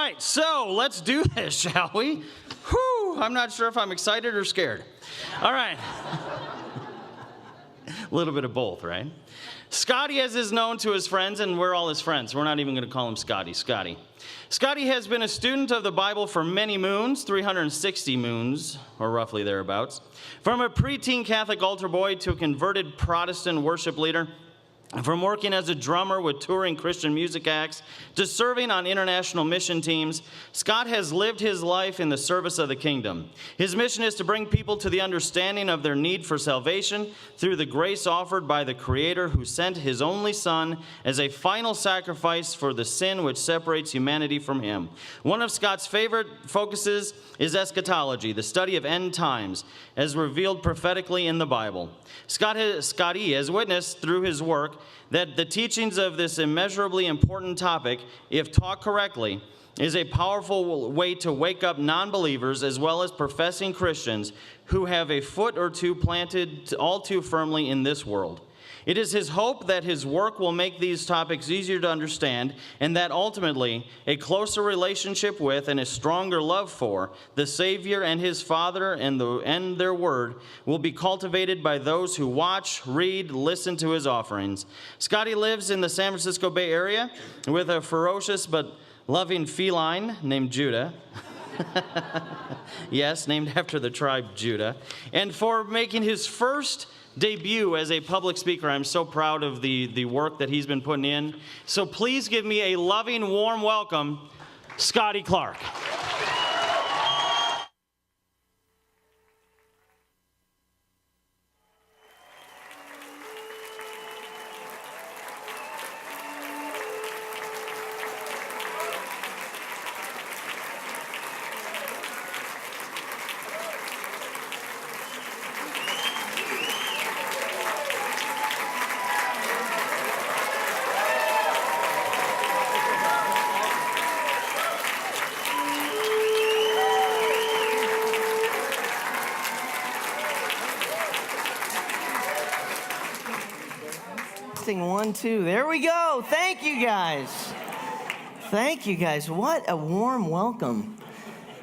right, so let's do this, shall we? Whew, I'm not sure if I'm excited or scared. All right. A little bit of both, right? Scotty, as is known to his friends, and we're all his friends. We're not even going to call him Scotty. Scotty has been a student of the Bible for many moons, 360 moons, or roughly thereabouts. From a preteen Catholic altar boy to a converted Protestant worship leader, from working as a drummer with touring Christian music acts to serving on international mission teams, Scott has lived his life in the service of the kingdom. His mission is to bring people to the understanding of their need for salvation through the grace offered by the Creator who sent his only Son as a final sacrifice for the sin which separates humanity from him. One of Scott's favorite focuses is eschatology, the study of end times, as revealed prophetically in the Bible. Scotty has witnessed through his work that the teachings of this immeasurably important topic, if taught correctly, is a powerful way to wake up non-believers as well as professing Christians who have a foot or two planted all too firmly in this world. It is his hope that his work will make these topics easier to understand and that ultimately a closer relationship with and a stronger love for the Savior and his Father and their Word will be cultivated by those who watch, read, listen to his offerings. Scotty lives in the San Francisco Bay Area with a ferocious but loving feline named Judah. Yes, named after the tribe Judah. And for making his first debut as a public speaker, I'm so proud of the work that he's been putting in. So please give me a loving, warm welcome, Scotty Clarke. One, two. There we go. Thank you guys. Thank you guys. What a warm welcome.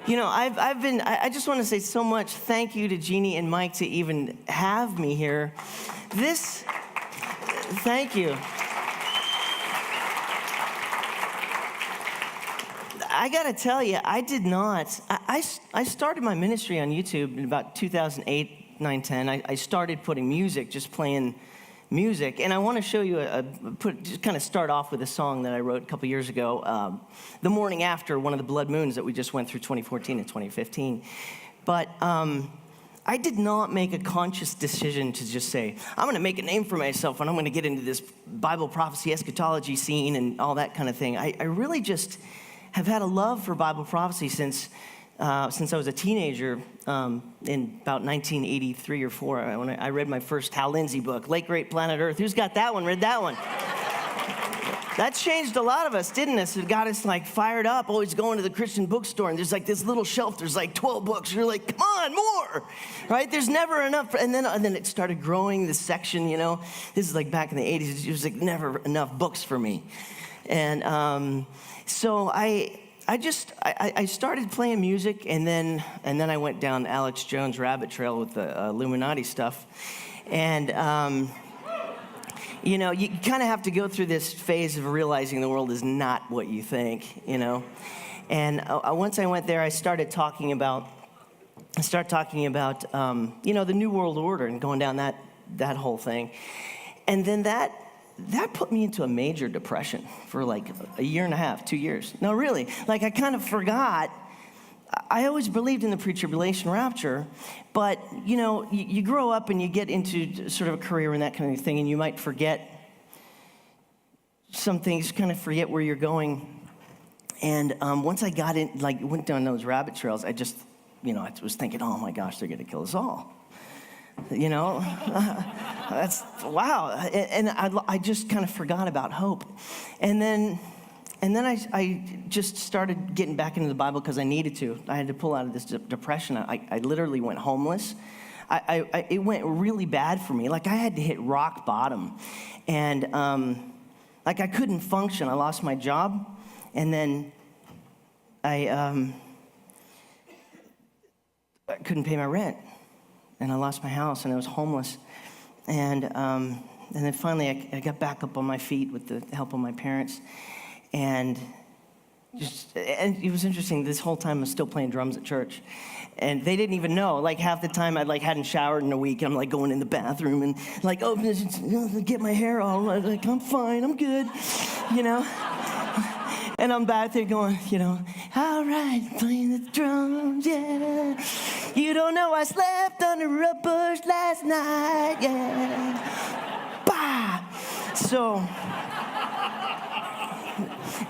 You know, I just want to say so much thank you to Jeannie and Mike to even have me here. Thank you. I got to tell you, I did not. I started my ministry on YouTube in about 2008, 9, 10. I started putting music, just playing music, and I want to show you just kind of start off with a song that I wrote a couple years ago, the morning after one of the blood moons that we just went through 2014 and 2015. But I did not make a conscious decision to just say, I'm going to make a name for myself and I'm going to get into this Bible prophecy eschatology scene and all that kind of thing. I really just have had a love for Bible prophecy since I was a teenager in about 1983 or 4, when I read my first Hal Lindsey book, Late Great Planet Earth. Who's got that one? Read that one. That changed a lot of us, didn't it? It got us like fired up, always going to the Christian bookstore, and there's like this little shelf, there's like 12 books. You're like, come on, more, right? There's never enough. And then it started growing, this section, you know. This is like back in the 80s. It was like never enough books for me. And so I started playing music, and then I went down Alex Jones' rabbit trail with the Illuminati stuff. And, you know, you kind of have to go through this phase of realizing the world is not what you think, you know. And once I went there, I started talking about, you know, the New World Order and going down that whole thing. And then that put me into a major depression for like a year and a half, 2 years. No, really. Like I kind of forgot. I always believed in the pre-tribulation rapture, but, you know, you grow up and you get into sort of a career and that kind of thing, and you might forget some things, kind of forget where you're going. And once I got in, like went down those rabbit trails, I just, you know, I was thinking, oh my gosh, they're going to kill us all. You know, that's, wow. And I just kind of forgot about hope. And then I just started getting back into the Bible because I needed to. I had to pull out of this depression. I literally went homeless. It went really bad for me. Like I had to hit rock bottom. And like I couldn't function. I lost my job. And then I couldn't pay my rent, and I lost my house, and I was homeless. And then finally, I got back up on my feet with the help of my parents, and it was interesting. This whole time, I was still playing drums at church, and they didn't even know. Like half the time, I hadn't showered in a week. And I'm like going in the bathroom and get my hair all like I'm fine, I'm good, you know. And I'm back there going, all right, playing the drums, yeah. You don't know I slept under a bush last night, yeah. Bah! So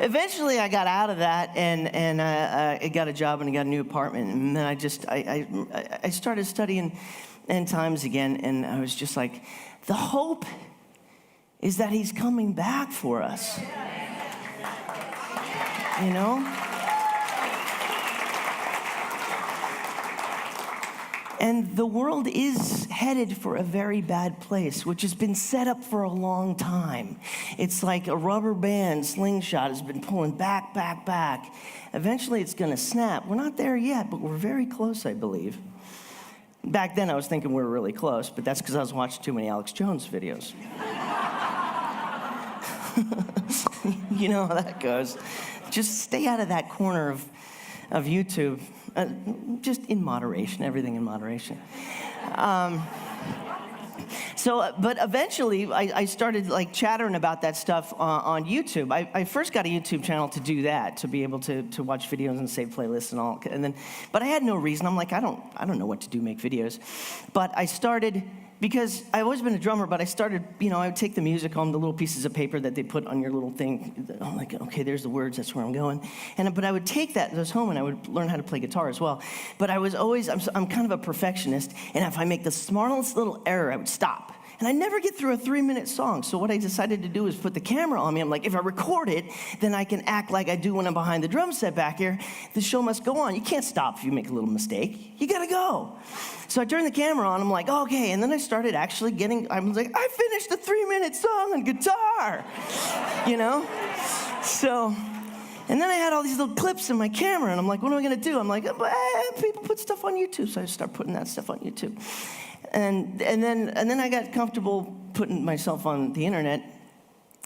eventually I got out of that, and I got a job and I got a new apartment. And then I started studying end times again, and I was just like, the hope is that he's coming back for us. And the world is headed for a very bad place, which has been set up for a long time. It's like a rubber band slingshot has been pulling back, back, back. Eventually it's going to snap. We're not there yet, but we're very close, I believe. Back then I was thinking we were really close, but that's because I was watching too many Alex Jones videos. You know how that goes. Just stay out of that corner of YouTube, just in moderation, everything in moderation. But eventually I started chattering about that stuff on YouTube. I first got a YouTube channel to do that, to be able to watch videos and save playlists and all. But I had no reason. I'm like, I don't know what to do, make videos. But I started, because I've always been a drummer, but I started, I would take the music on the little pieces of paper that they put on your little thing. I'm like, okay, there's the words, that's where I'm going. But I would take those home, and I would learn how to play guitar as well. But I'm kind of a perfectionist, and if I make the smallest little error, I would stop. And I never get through a 3-minute song. So what I decided to do is put the camera on me. I'm like, if I record it, then I can act like I do when I'm behind the drum set back here. The show must go on. You can't stop if you make a little mistake. You gotta go. So I turned the camera on. I'm like, okay. And then I started actually I was like, I finished a 3-minute song on guitar. So, and then I had all these little clips in my camera. And I'm like, what am I gonna do? I'm like, people put stuff on YouTube. So I start putting that stuff on YouTube. And then I got comfortable putting myself on the internet,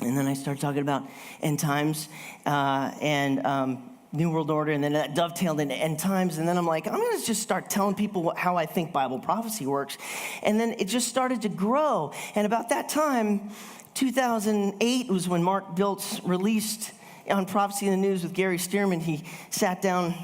and then I started talking about end times and New World Order, and then that dovetailed into end times. And then I'm like, I'm going to just start telling people how I think Bible prophecy works. And then it just started to grow. And about that time, 2008 was when Mark Biltz released on Prophecy in the News with Gary Stearman. He sat down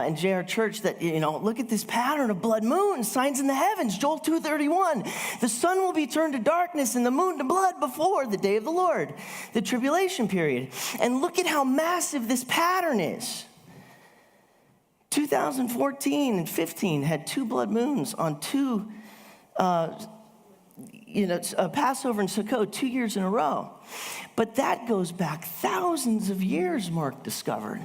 in JR Church that, look at this pattern of blood moon, signs in the heavens, Joel 2:31. The sun will be turned to darkness and the moon to blood before the day of the Lord, the tribulation period. And look at how massive this pattern is. 2014 and 15 had 2 blood moons on 2, Passover and Sukkot 2 years in a row. But that goes back thousands of years, Mark discovered,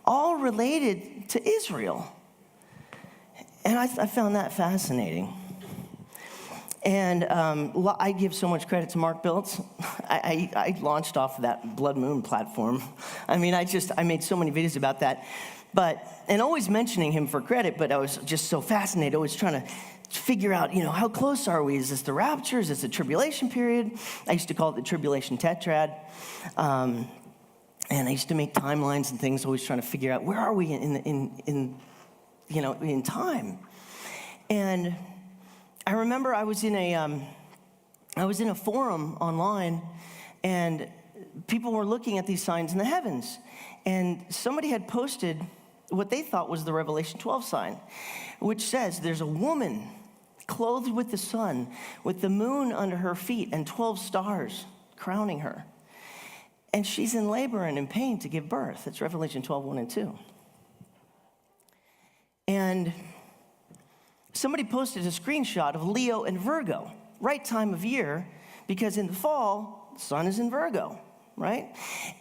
all related to Israel. And I found that fascinating. And I give so much credit to Mark Biltz. I launched off of that Blood Moon platform. I made so many videos about that. And always mentioning him for credit, but I was just so fascinated, always trying to figure out, how close are we? Is this the rapture? Is this the tribulation period? I used to call it the tribulation tetrad. And I used to make timelines and things, always trying to figure out where are we in time. And I remember I was in a forum online, and people were looking at these signs in the heavens. And somebody had posted what they thought was the Revelation 12 sign, which says there's a woman clothed with the sun, with the moon under her feet and 12 stars crowning her. And she's in labor and in pain to give birth. That's Revelation 12, 1 and 2. And somebody posted a screenshot of Leo and Virgo, right time of year, because in the fall, the sun is in Virgo, right?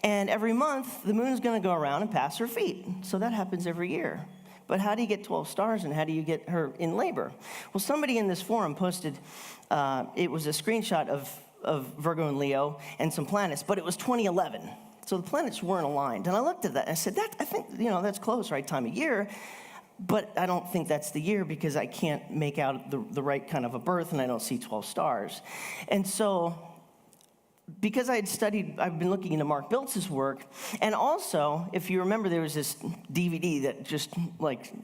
And every month, the moon is going to go around and pass her feet. So that happens every year. But how do you get 12 stars, and how do you get her in labor? Well, somebody in this forum posted, it was a screenshot of Virgo and Leo and some planets, but it was 2011. So the planets weren't aligned. And I looked at that and I said, I think, that's close, right time of year. But I don't think that's the year because I can't make out the right kind of a birth and I don't see 12 stars. And so, because I've been looking into Mark Biltz's work. And also, if you remember, there was this DVD that just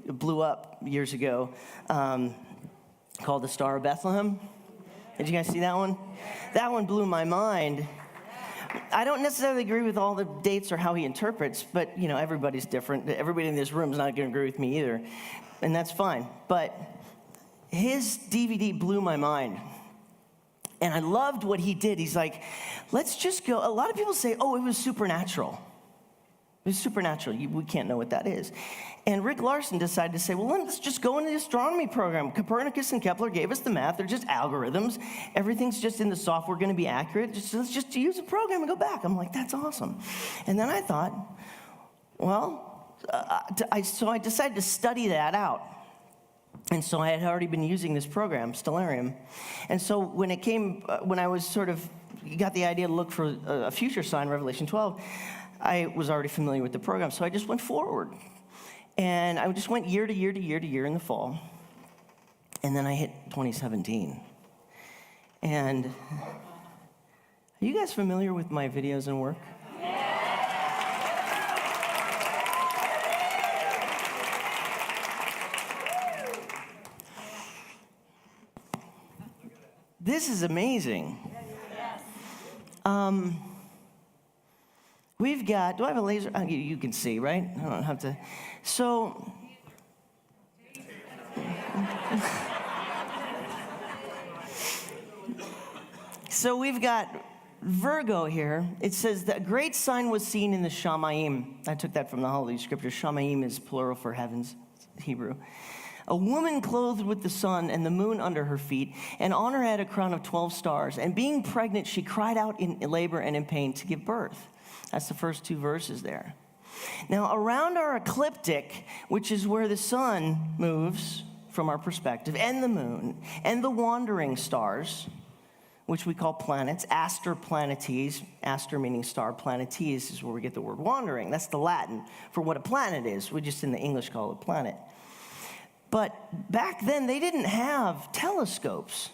blew up years ago called The Star of Bethlehem. Did you guys see that one? That one blew my mind. I don't necessarily agree with all the dates or how he interprets, but, everybody's different. Everybody in this room is not going to agree with me either, and that's fine. But his DVD blew my mind, and I loved what he did. He's like, let's just go. A lot of people say, oh, it was supernatural. It was supernatural. We can't know what that is. And Rick Larson decided to say, well, let's just go into the astronomy program. Copernicus and Kepler gave us the math. They're just algorithms. Everything's just in the software going to be accurate. Let's just use the program and go back. I'm like, that's awesome. And then I thought, well, so I decided to study that out. And so I had already been using this program, Stellarium. And so when I was got the idea to look for a future sign, Revelation 12, I was already familiar with the program. So I just went forward. And I just went year to year to year to year in the fall. And then I hit 2017. And are you guys familiar with my videos and work? This is amazing. We've got, do I have a laser? You can see, right? I don't have to. So, we've got Virgo here. It says that a great sign was seen in the Shamayim. I took that from the Holy Scripture. Shamayim is plural for heavens, Hebrew. A woman clothed with the sun and the moon under her feet, and on her head a crown of 12 stars. And being pregnant, she cried out in labor and in pain to give birth. That's the first two verses there. Now, around our ecliptic, which is where the sun moves from our perspective, and the moon, and the wandering stars, which we call planets, aster planetes, aster meaning star, planetes is where we get the word wandering. That's the Latin for what a planet is. We just in the English call it a planet. But back then, they didn't have telescopes.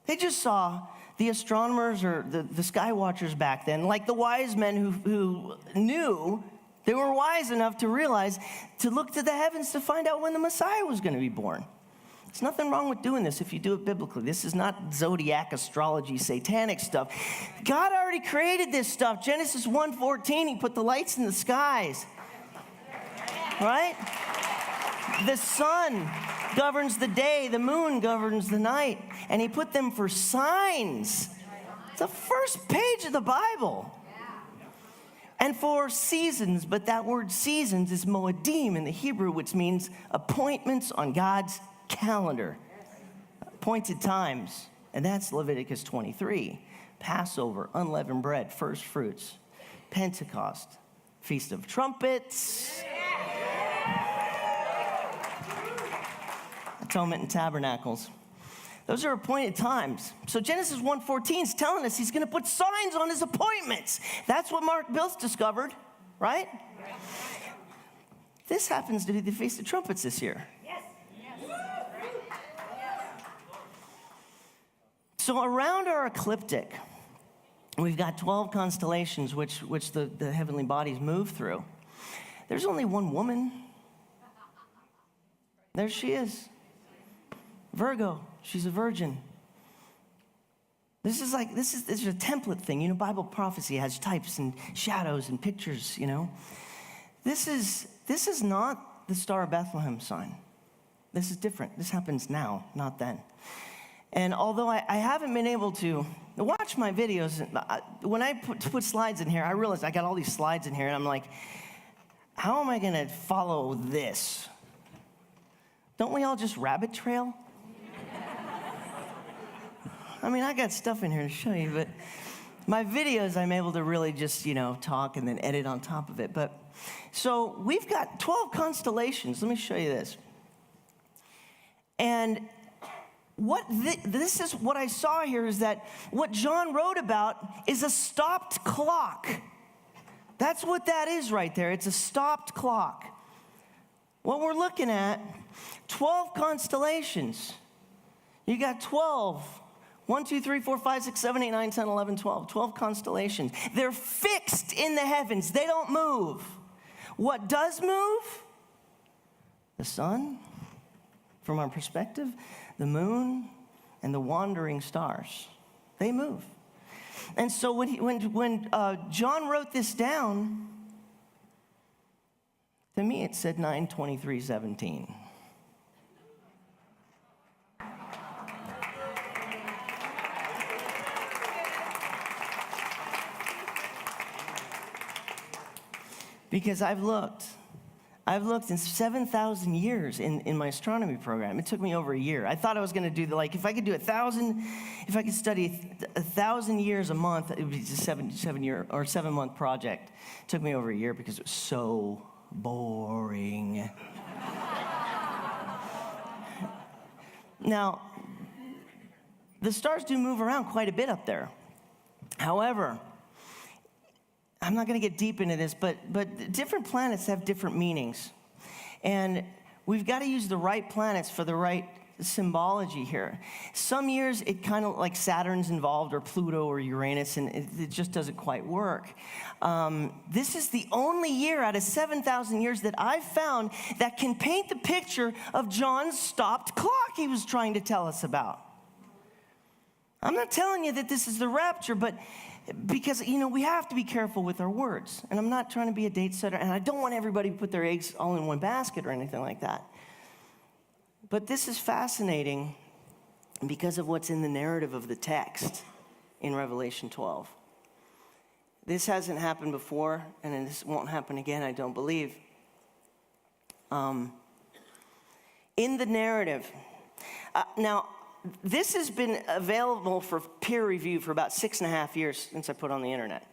They just saw the astronomers or the sky watchers back then, like the wise men who knew, they were wise enough to realize to look to the heavens to find out when the Messiah was going to be born. There's nothing wrong with doing this if you do it biblically. This is not zodiac astrology, satanic stuff. God already created this stuff. Genesis 1:14, he put the lights in the skies. Right? The sun governs the day, the moon governs the night, and he put them for signs. It's the first page of the Bible. And for seasons, but that word seasons is moedim in the Hebrew, which means appointments on God's calendar. Appointed times, and that's Leviticus 23. Passover, unleavened bread, first fruits, Pentecost, Feast of Trumpets, Atonement and Tabernacles. Those are appointed times. So Genesis 1:14 is telling us he's going to put signs on his appointments. That's what Mark Biltz discovered, right? This happens to be the Feast of Trumpets this year. Yes. So around our ecliptic, we've got 12 constellations which the heavenly bodies move through. There's only one woman. There she is. Virgo, she's a virgin. This is a template thing. You know, Bible prophecy has types and shadows and pictures, you know. This is not the Star of Bethlehem sign. This is different. This happens now, not then. And although I haven't been able to watch my videos, when I put slides in here, I realized I got all these slides in here, and I'm like, how am I going to follow this? Don't we all just rabbit trail? I mean, I got stuff in here to show you, but my videos, I'm able to really just, talk and then edit on top of it. But so we've got 12 constellations. Let me show you this. And this is what I saw here is that what John wrote about is a stopped clock. That's what that is right there. It's a stopped clock. What we're looking at, 12 constellations. You got 12. 1, 2, 3, 4, 5, 6, 7, 8, 9, 10, 11, 12. 12 constellations. They're fixed in the heavens. They don't move. What does move? The sun, from our perspective, the moon, and the wandering stars. They move. And so when John wrote this down, to me it said 9/23/17. Because I've looked in 7,000 years in my astronomy program. It took me over a year. I thought I was going to do if I could do 1,000, if I could study 1,000 years a month, it would be a 7-month project. It took me over a year because it was so boring. Now, the stars do move around quite a bit up there. However, I'm not going to get deep into this, but different planets have different meanings. And we've got to use the right planets for the right symbology here. Some years it kind of like Saturn's involved or Pluto or Uranus, and it just doesn't quite work. This is the only year out of 7,000 years that I've found that can paint the picture of John's stopped clock he was trying to tell us about. I'm not telling you that this is the rapture, but because, we have to be careful with our words. And I'm not trying to be a date setter, and I don't want everybody to put their eggs all in one basket or anything like that. But this is fascinating because of what's in the narrative of the text in Revelation 12. This hasn't happened before, and this won't happen again, I don't believe. In the narrative, now, this has been available for peer review for about 6.5 years since I put it on the internet.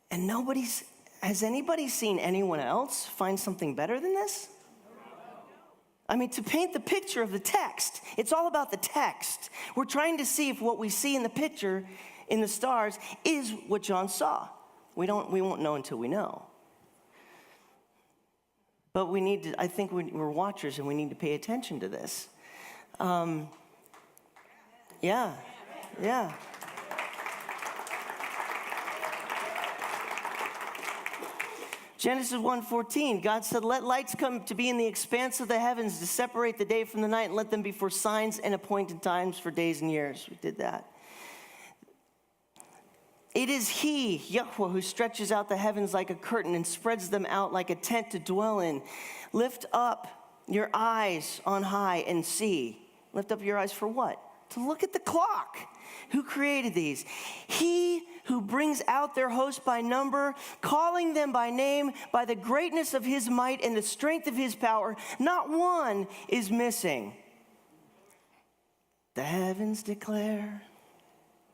And has anybody seen anyone else find something better than this? I mean, to paint the picture of the text, it's all about the text. We're trying to see if what we see in the picture in the stars is what John saw. We won't know until we know. But I think we're watchers and we need to pay attention to this. Yeah. Genesis 1:14, God said, "Let lights come to be in the expanse of the heavens to separate the day from the night, and let them be for signs and appointed times for days and years." We did that. It is He, Yahweh, who stretches out the heavens like a curtain and spreads them out like a tent to dwell in. Lift up your eyes on high and see. Lift up your eyes for what? To look at the clock. Who created these? He who brings out their host by number, calling them by name, by the greatness of His might and the strength of His power. Not one is missing. The heavens declare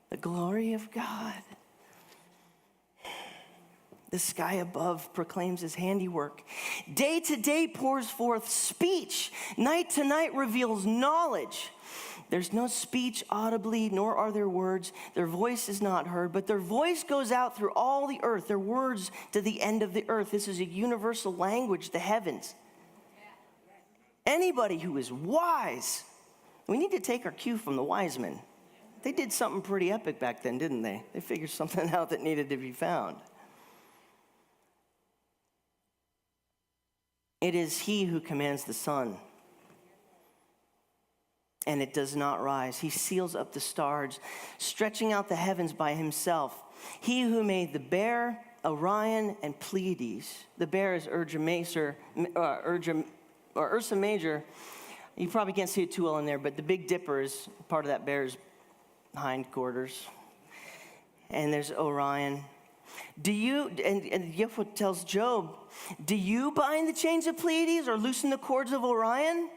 the glory of God. The sky above proclaims His handiwork. Day to day pours forth speech. Night to night reveals knowledge. There's no speech audibly, nor are there words. Their voice is not heard, but their voice goes out through all the earth. Their words to the end of the earth. This is a universal language, the heavens. Anybody who is wise, we need to take our cue from the wise men. They did something pretty epic back then, didn't they? They figured something out that needed to be found. It is He who commands the sun, and it does not rise. He seals up the stars, stretching out the heavens by Himself. He who made the bear, Orion, and Pleiades. The bear is Ursa Major. You probably can't see it too well in there, but the Big Dipper is part of that bear's hindquarters. And there's Orion. And Yahweh tells Job, do you bind the chains of Pleiades or loosen the cords of Orion?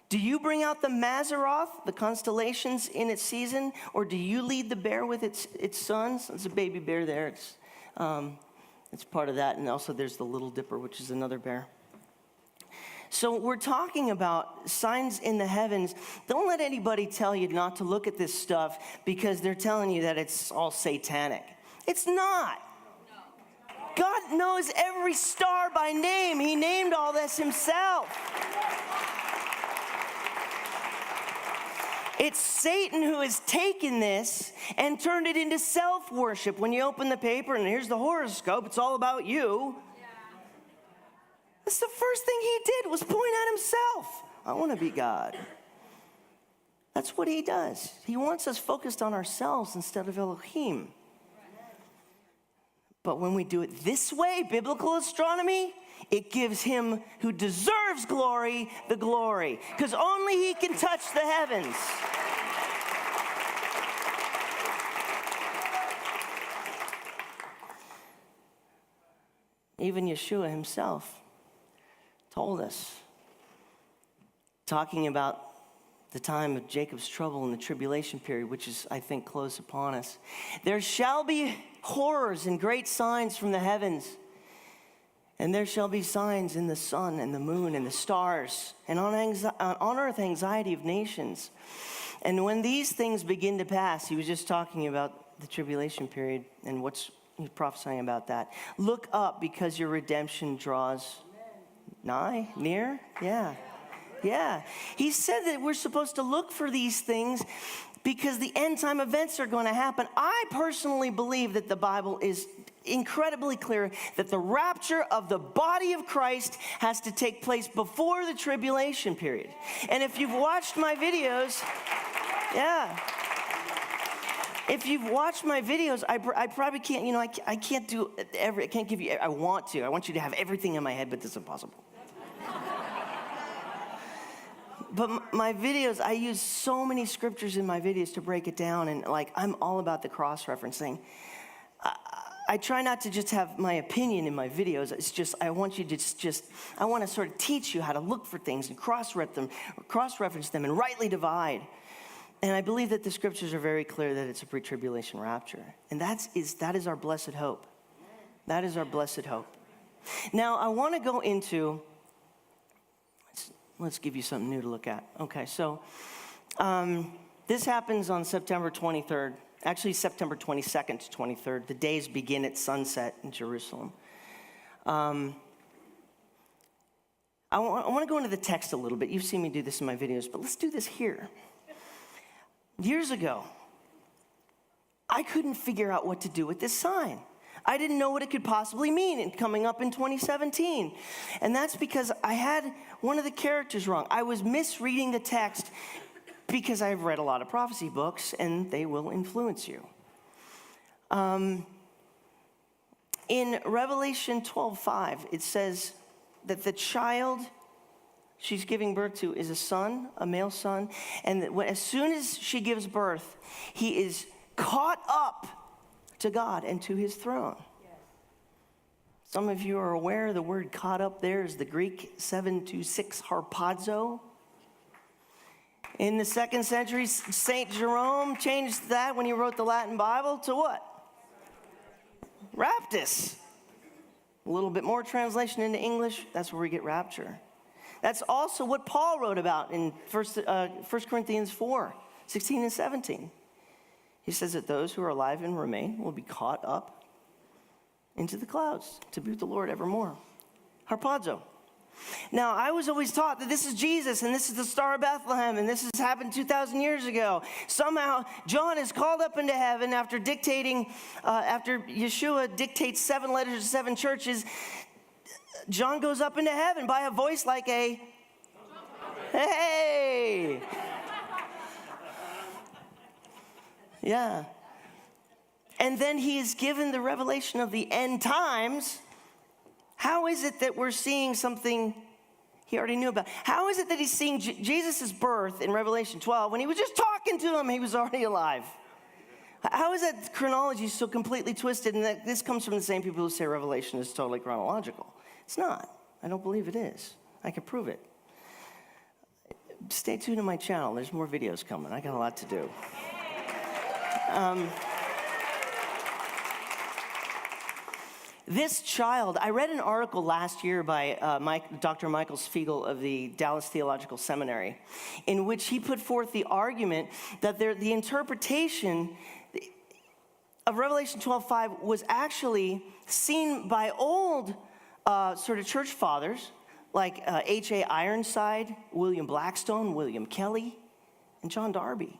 Do you bring out the Mazzaroth, the constellations in its season, or do you lead the bear with its sons? There's a baby bear there. It's part of that. And also there's the Little Dipper, which is another bear. So we're talking about signs in the heavens. Don't let anybody tell you not to look at this stuff because they're telling you that it's all satanic. It's not. God knows every star by name. He named all this himself. It's Satan who has taken this and turned it into self-worship. When you open the paper and here's the horoscope, it's all about you. Yeah. That's the first thing he did, was point at himself. I want to be God. That's what he does. He wants us focused on ourselves instead of Elohim. But when we do it this way, biblical astronomy, it gives him who deserves glory the glory, because only he can touch the heavens. Even Yeshua himself told us, talking about the time of Jacob's trouble and the tribulation period, which is, I think, close upon us. There shall be horrors and great signs from the heavens, and there shall be signs in the sun and the moon and the stars, and on earth anxiety of nations. And when these things begin to pass, he was just talking about the tribulation period and he's prophesying about that. Look up, because your redemption draws nigh, near, yeah. Yeah, he said that we're supposed to look for these things because the end time events are going to happen. I personally believe that the Bible is incredibly clear that the rapture of the body of Christ has to take place before the tribulation period. And if you've watched my videos, yeah. If you've watched my videos, I probably can't, I can't do I can't give you, I want you to have everything in my head, but it's impossible. But my videos, I use so many scriptures in my videos to break it down, and I'm all about the cross-referencing. I try not to just have my opinion in my videos. It's just, I want you to I want to sort of teach you how to look for things and cross-reference them and rightly divide. And I believe that the scriptures are very clear that it's a pre-tribulation rapture. And that is our blessed hope. That is our blessed hope. Now, I want to go into... Let's give you something new to look at. Okay, so this happens on September 23rd. Actually, September 22nd to 23rd. The days begin at sunset in Jerusalem. I want to go into the text a little bit. You've seen me do this in my videos, but let's do this here. Years ago, I couldn't figure out what to do with this sign. I didn't know what it could possibly mean coming up in 2017. And that's because I had one of the characters wrong. I was misreading the text because I've read a lot of prophecy books, and they will influence you. In Revelation 12:5, it says that the child she's giving birth to is a son, a male son, and that as soon as she gives birth, he is caught up to God and to his throne. Yes. Some of you are aware the word caught up there is the Greek 726 harpazo. In the 2nd century, St. Jerome changed that when he wrote the Latin Bible to what? Raptus. A little bit more translation into English, that's where we get rapture. That's also what Paul wrote about in 1 Corinthians 4, 16 and 17. He says that those who are alive and remain will be caught up into the clouds to be with the Lord evermore. Harpazo. Now, I was always taught that this is Jesus and this is the Star of Bethlehem and this has happened 2,000 years ago. Somehow, John is called up into heaven after Yeshua dictates 7 letters to 7 churches. John goes up into heaven by a voice like a, hey! Yeah. And then he is given the revelation of the end times. How is it that we're seeing something he already knew about? How is it that he's seeing Jesus' birth in Revelation 12 when he was just talking to him, he was already alive? How is that chronology so completely twisted? And that this comes from the same people who say Revelation is totally chronological. It's not. I don't believe it is. I can prove it. Stay tuned to my channel. There's more videos coming. I got a lot to do. This child, I read an article last year by Dr. Michael Spiegel of the Dallas Theological Seminary, in which he put forth the argument that the interpretation of Revelation 12:5 was actually seen by old sort of church fathers like H.A. Ironside, William Blackstone, William Kelly, and John Darby.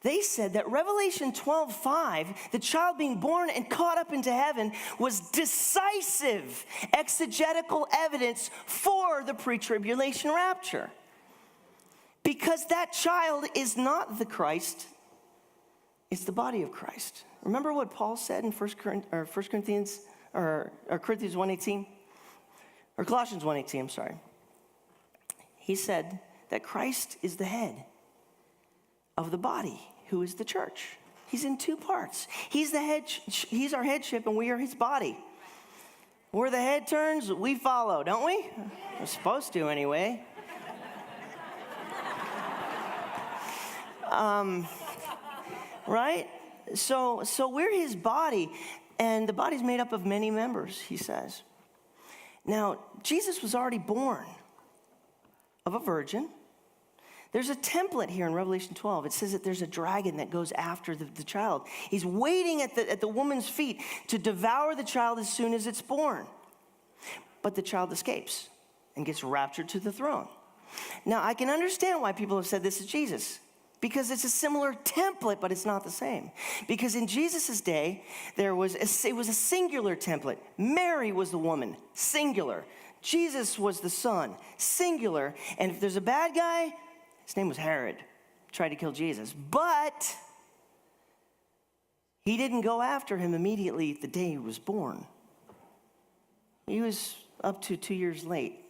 They said that Revelation 12:5, the child being born and caught up into heaven, was decisive exegetical evidence for the pre-tribulation rapture. Because that child is not the Christ, it's the body of Christ. Remember what Paul said in 1 Corinthians, or Corinthians 1:18? Or Colossians 1:18, I'm sorry. He said that Christ is the head of the body, who is the church. He's in two parts. He's the head. He's our headship, and we are his body. Where the head turns, we follow, don't we? We're supposed to, anyway. Right? So we're his body, and the body's made up of many members, he says. Now, Jesus was already born of a virgin. There's a template here in Revelation 12. It says that there's a dragon that goes after the child. He's waiting at the woman's feet to devour the child as soon as it's born. But the child escapes and gets raptured to the throne. Now, I can understand why people have said this is Jesus, because it's a similar template, but it's not the same. Because in Jesus' day, it was a singular template. Mary was the woman, singular. Jesus was the son, singular. And if there's a bad guy, his name was Herod, tried to kill Jesus. But he didn't go after him immediately the day he was born. He was up to 2 years late.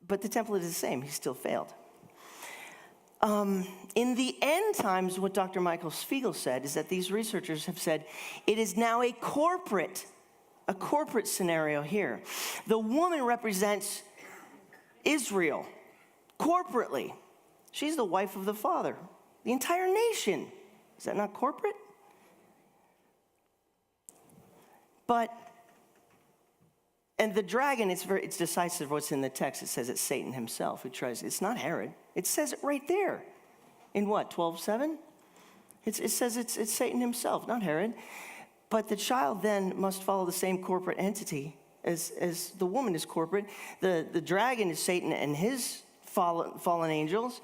But the template is the same. He still failed. In the end times, what Dr. Michael Spiegel said is that these researchers have said it is now a corporate scenario here. The woman represents Israel corporately. She's the wife of the father, the entire nation. Is that not corporate? And the dragon, it's decisive what's in the text. It says it's Satan himself who tries. It's not Herod. It says it right there. In what, 12:7? It says it's Satan himself, not Herod. But the child then must follow the same corporate entity as the woman is corporate. The dragon is Satan and his fallen angels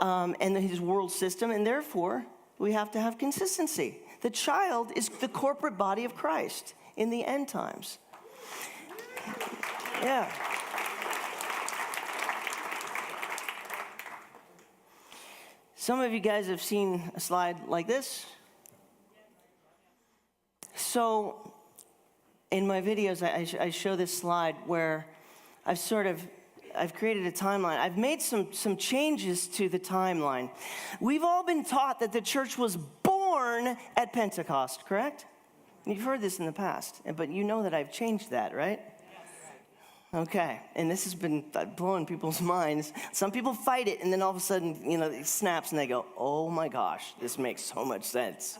and his world system. And therefore, we have to have consistency. The child is the corporate body of Christ in the end times. Yeah. Some of you guys have seen a slide like this. So in my videos, I show this slide where I've created a timeline. I've made some changes to the timeline. We've all been taught that the church was born at Pentecost, correct? You've heard this in the past, but you know that I've changed that, right? Okay, and this has been blowing people's minds. Some people fight it, and then all of a sudden, it snaps, and they go, oh my gosh, this makes so much sense.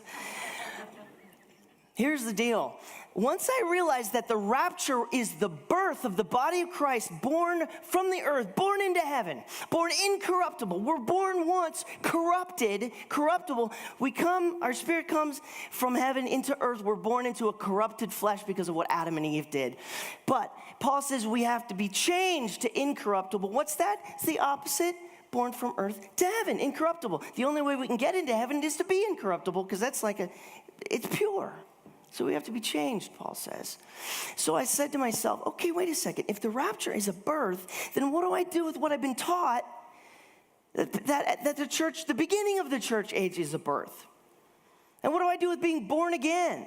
Here's the deal. Once I realized that the rapture is the birth of the body of Christ, born from the earth, born into heaven, born incorruptible. We're born once, corruptible. Our spirit comes from heaven into earth. We're born into a corrupted flesh because of what Adam and Eve did. But Paul says we have to be changed to incorruptible. What's that? It's the opposite. Born from earth to heaven, incorruptible. The only way we can get into heaven is to be incorruptible, because that's it's pure. So we have to be changed, Paul says. So I said to myself, okay, wait a second. If the rapture is a birth, then what do I do with what I've been taught that the church, the beginning of the church age is a birth? And what do I do with being born again,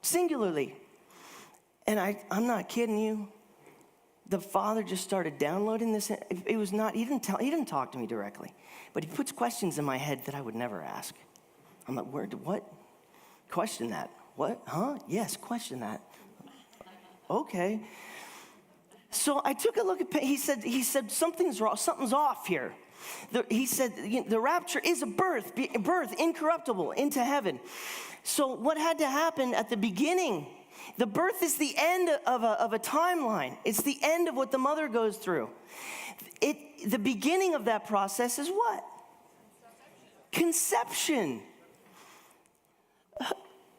singularly? And I'm not kidding you. The Father just started downloading this. It was not, he didn't talk to me directly, but he puts questions in my head that I would never ask. I'm like, what? Question that. What? Huh? Yes, question that. Okay. So I took a look at, he said something's wrong, something's off here. He said the rapture is a birth, incorruptible, into heaven. So what had to happen at the beginning? The birth is the end of a timeline. It's the end of what the mother goes through. The beginning of that process is what? Conception.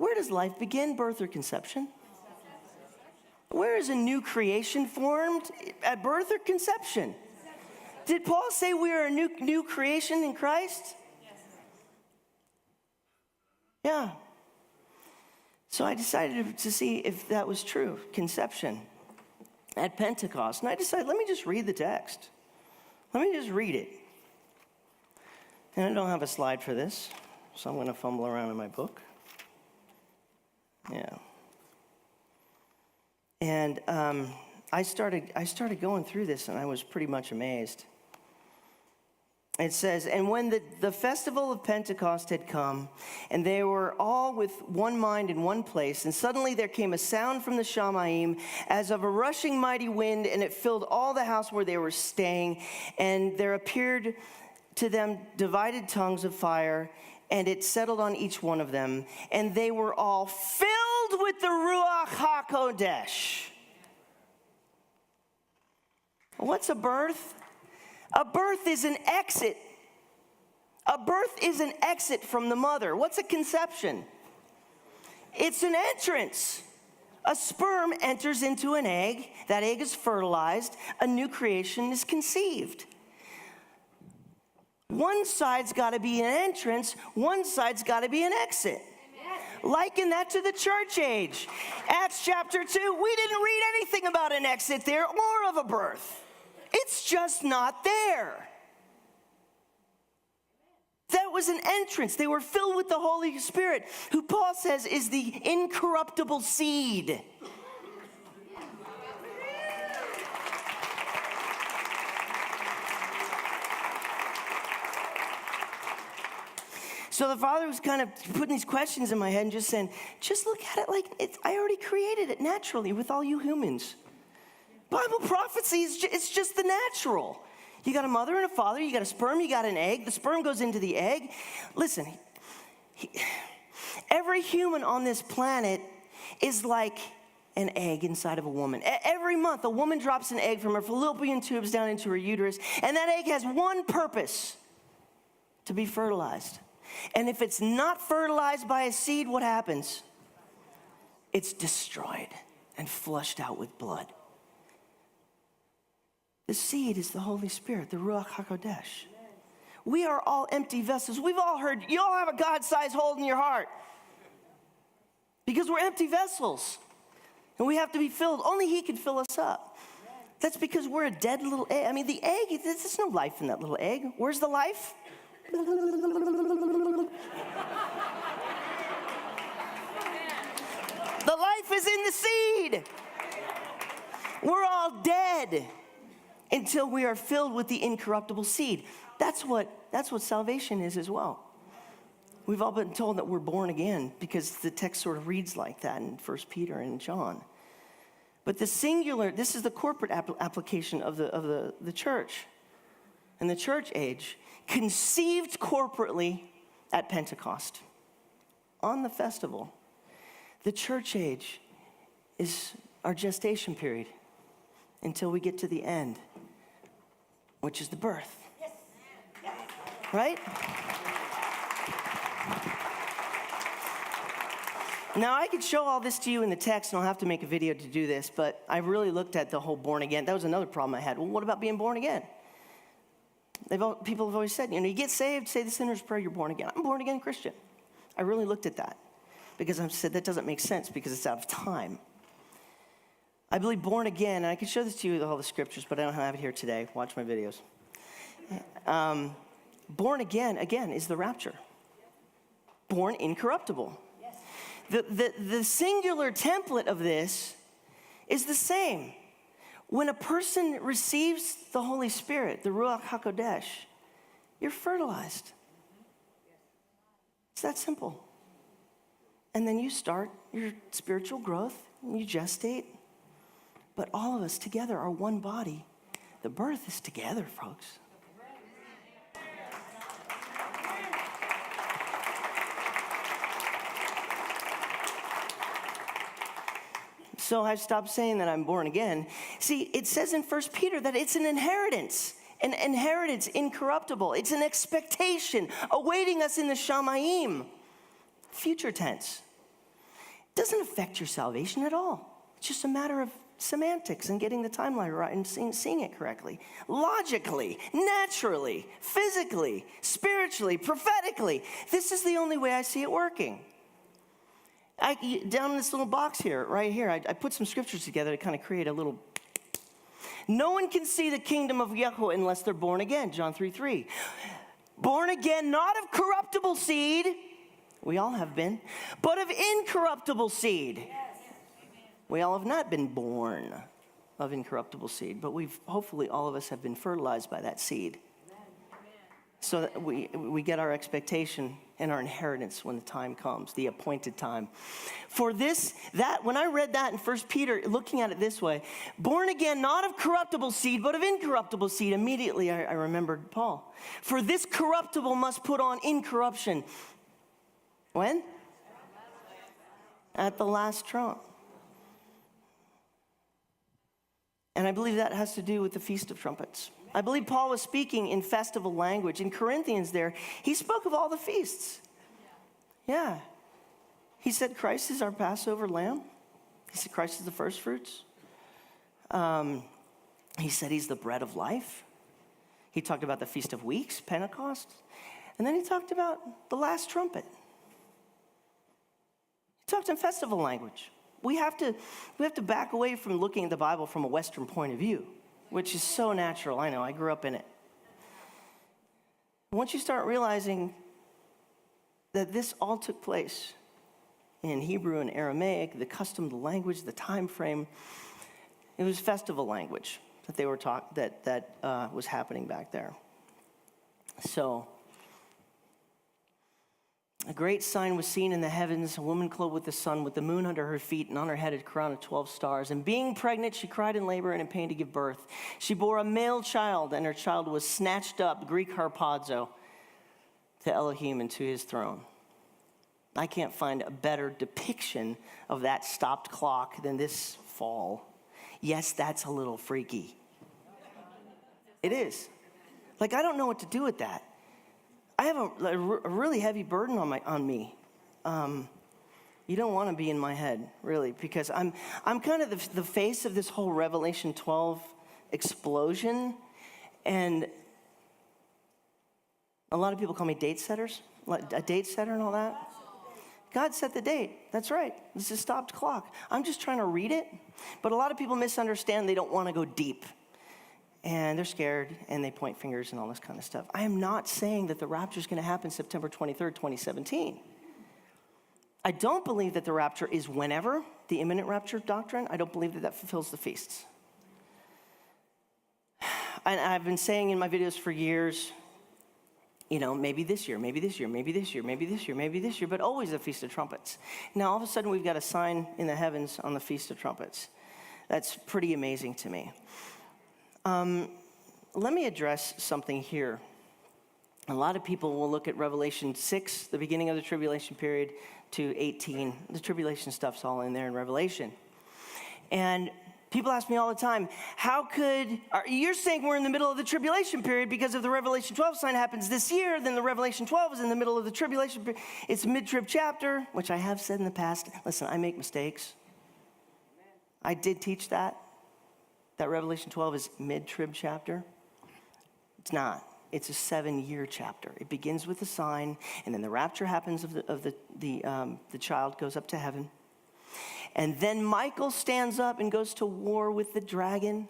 Where does life begin, birth or conception? Where is a new creation formed? At birth or conception? Did Paul say we are a new creation in Christ? Yeah. So I decided to see if that was true, conception at Pentecost. And I decided, let me just read the text. Let me just read it. And I don't have a slide for this, so I'm going to fumble around in my book. Yeah. And I started going through this, and I was pretty much amazed. It says, and when the festival of Pentecost had come, and they were all with one mind in one place, and suddenly there came a sound from the Shamayim as of a rushing mighty wind, and it filled all the house where they were staying. And there appeared to them divided tongues of fire, and it settled on each one of them. And they were all filled with the Ruach HaKodesh. What's a birth? A birth is an exit. A birth is an exit from the mother. What's a conception? It's an entrance. A sperm enters into an egg. That egg is fertilized. A new creation is conceived. One side's got to be an entrance. One side's got to be an exit. Liken that to the church age. Acts chapter 2, we didn't read anything about an exit there or of a birth. It's just not there. That was an entrance. They were filled with the Holy Spirit, who Paul says is the incorruptible seed. So the Father was kind of putting these questions in my head and just saying, just look at it like I already created it naturally with all you humans. Bible prophecy it's just the natural. You got a mother and a father, you got a sperm, you got an egg. The sperm goes into the egg. Listen, every human on this planet is like an egg inside of a woman. Every month, a woman drops an egg from her fallopian tubes down into her uterus, and that egg has one purpose: to be fertilized. And if it's not fertilized by a seed, what happens? It's destroyed and flushed out with blood. The seed is the Holy Spirit, the Ruach HaKodesh. We are all empty vessels. We've all heard, you all have a God-sized hole in your heart. Because we're empty vessels. And we have to be filled. Only He can fill us up. That's because we're a dead little egg. I mean, the egg, there's no life in that little egg. Where's the life? The life is in the seed. We're all dead until we are filled with the incorruptible seed. That's what salvation is as well. We've all been told that we're born again because the text sort of reads like that in 1 Peter and John. But the singular, this is the corporate application of the church and the church age, conceived corporately at Pentecost on the festival. The church age is our gestation period until we get to the end, which is the birth. Yes. Right? Now, I could show all this to you in the text, and I'll have to make a video to do this, but I really looked at the whole born again. That was another problem I had. Well, what about being born again? People have always said, you get saved, say the sinner's prayer, you're born again. I'm a born again Christian. I really looked at that because I said that doesn't make sense because it's out of time. I believe born again, and I can show this to you with all the scriptures, but I don't have it here today. Watch my videos. Born again, is the rapture. Born incorruptible. The singular template of this is the same. When a person receives the Holy Spirit, the Ruach HaKodesh, you're fertilized. It's that simple. And then you start your spiritual growth, and you gestate. But all of us together are one body. The birth is together, folks. So I've stopped saying that I'm born again. See, it says in 1 Peter that it's an inheritance incorruptible. It's an expectation awaiting us in the Shamayim, future tense. doesn't affect your salvation at all. It's just a matter of semantics and getting the timeline right and seeing it correctly. Logically, naturally, physically, spiritually, prophetically. This is the only way I see it working. Down in this little box here, right here, I put some scriptures together to kind of create a little. No one can see the kingdom of Yahweh unless they're born again, John 3:3. Born again, not of corruptible seed, we all have been, but of incorruptible seed. We all have not been born of incorruptible seed, but hopefully all of us have been fertilized by that seed. So that we get our expectation and our inheritance when the time comes, the appointed time. For when I read that in 1 Peter, looking at it this way, born again, not of corruptible seed, but of incorruptible seed, immediately I remembered Paul. For this corruptible must put on incorruption. When? At the last trump. And I believe that has to do with the Feast of Trumpets. I believe Paul was speaking in festival language. In Corinthians there, he spoke of all the feasts. Yeah. He said Christ is our Passover lamb. He said Christ is the first fruits. He said he's the bread of life. He talked about the Feast of Weeks, Pentecost. And then he talked about the last trumpet. He talked in festival language. We have to back away from looking at the Bible from a Western point of view, which is so natural. I know, I grew up in it. Once you start realizing that this all took place in Hebrew and Aramaic, the custom, the language, the time frame, it was festival language that they were that was happening back there. So, a great sign was seen in the heavens, a woman clothed with the sun, with the moon under her feet, and on her head a crown of 12 stars. And being pregnant, she cried in labor and in pain to give birth. She bore a male child, and her child was snatched up, Greek harpazo, to Elohim and to his throne. I can't find a better depiction of that stopped clock than this fall. Yes, that's a little freaky. It is. Like, I don't know what to do with that. I have a really heavy burden on me. You don't want to be in my head, really, because I'm kind of the face of this whole Revelation 12 explosion, and a lot of people call me date setters, like a date setter and all that. God set the date. That's right. This is stopped clock. I'm just trying to read it, but a lot of people misunderstand. They don't want to go deep. And they're scared, and they point fingers and all this kind of stuff. I am not saying that the rapture is going to happen September 23rd, 2017. I don't believe that the rapture is whenever, the imminent rapture doctrine. I don't believe that fulfills the feasts. And I've been saying in my videos for years, maybe this year, maybe this year, maybe this year, maybe this year, maybe this year, but always the Feast of Trumpets. Now, all of a sudden, we've got a sign in the heavens on the Feast of Trumpets. That's pretty amazing to me. Let me address something here. A lot of people will look at Revelation 6, the beginning of the tribulation period, to 18. The tribulation stuff's all in there in Revelation. And people ask me all the time, you're saying we're in the middle of the tribulation period because if the Revelation 12 sign happens this year, then the Revelation 12 is in the middle of the tribulation period. It's a mid-trib chapter, which I have said in the past. Listen, I make mistakes. I did teach that Revelation 12 is mid-trib chapter. It's not. It's a 7-year chapter. It begins with a sign, and then the rapture happens of the child goes up to heaven. And then Michael stands up and goes to war with the dragon.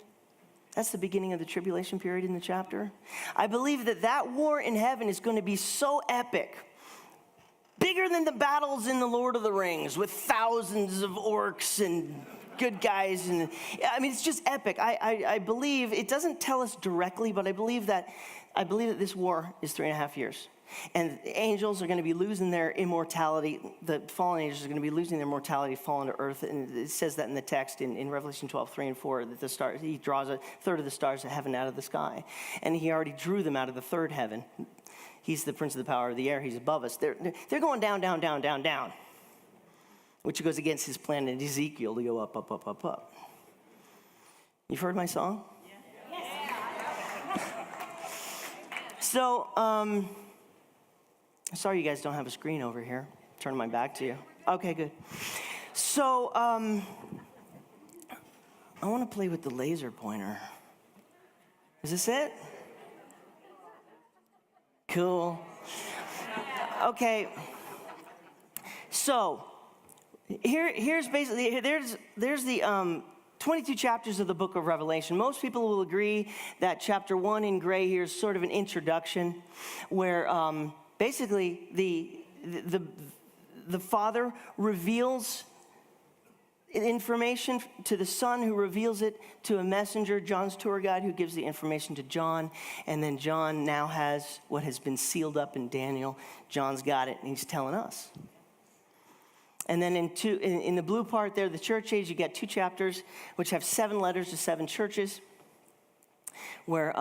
That's the beginning of the tribulation period in the chapter. I believe that war in heaven is going to be so epic, bigger than the battles in the Lord of the Rings with thousands of orcs and good guys, and it's just epic. I believe it doesn't tell us directly, but I believe that this war is 3.5 years, and the angels are going to be losing their immortality. The fallen angels are going to be losing their mortality, falling to earth, and it says that in the text in Revelation 12, 3 and 4, that the stars, he draws a third of the stars of heaven out of the sky, and he already drew them out of the third heaven. He's the prince of the power of the air. He's above us. They're going down, down, down, down, down, which goes against his plan in Ezekiel to go up, up, up, up, up. You've heard my song? Yeah. So, sorry you guys don't have a screen over here. Turn my back to you. Okay, good. So, I want to play with the laser pointer. Is this it? Cool. Okay. So, here's basically, there's the 22 chapters of the book of Revelation. Most people will agree that chapter 1 in gray here is sort of an introduction where basically the Father reveals information to the Son, who reveals it to a messenger, John's tour guide, who gives the information to John. And then John now has what has been sealed up in Daniel. John's got it, and he's telling us. And then in the blue part there, the church age, you get 2 chapters, which have 7 letters to 7 churches, where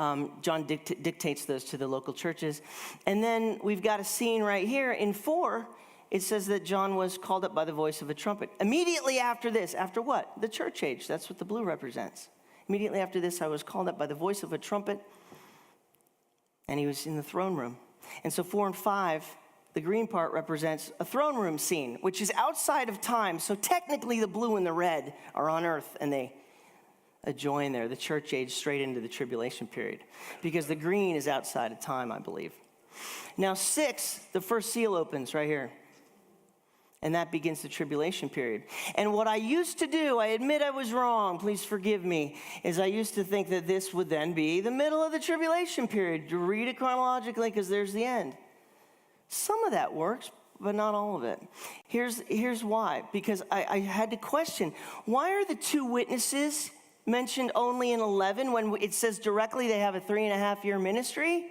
John dictates those to the local churches. And then we've got a scene right here in 4. It says that John was called up by the voice of a trumpet. Immediately after this, after what? The church age. That's what the blue represents. Immediately after this, I was called up by the voice of a trumpet, and he was in the throne room. And so 4 and 5, the green part represents a throne room scene, which is outside of time. So technically the blue and the red are on earth, and they join there, the church age, straight into the tribulation period, because the green is outside of time, I believe. Now 6, the first seal opens right here. And that begins the tribulation period. And what I used to do, I admit I was wrong, please forgive me, is I used to think that this would then be the middle of the tribulation period. To read it chronologically, because there's the end. Some of that works, but not all of it. Here's why. Because I had to question, why are the 2 witnesses mentioned only in 11 when it says directly they have a 3.5-year ministry?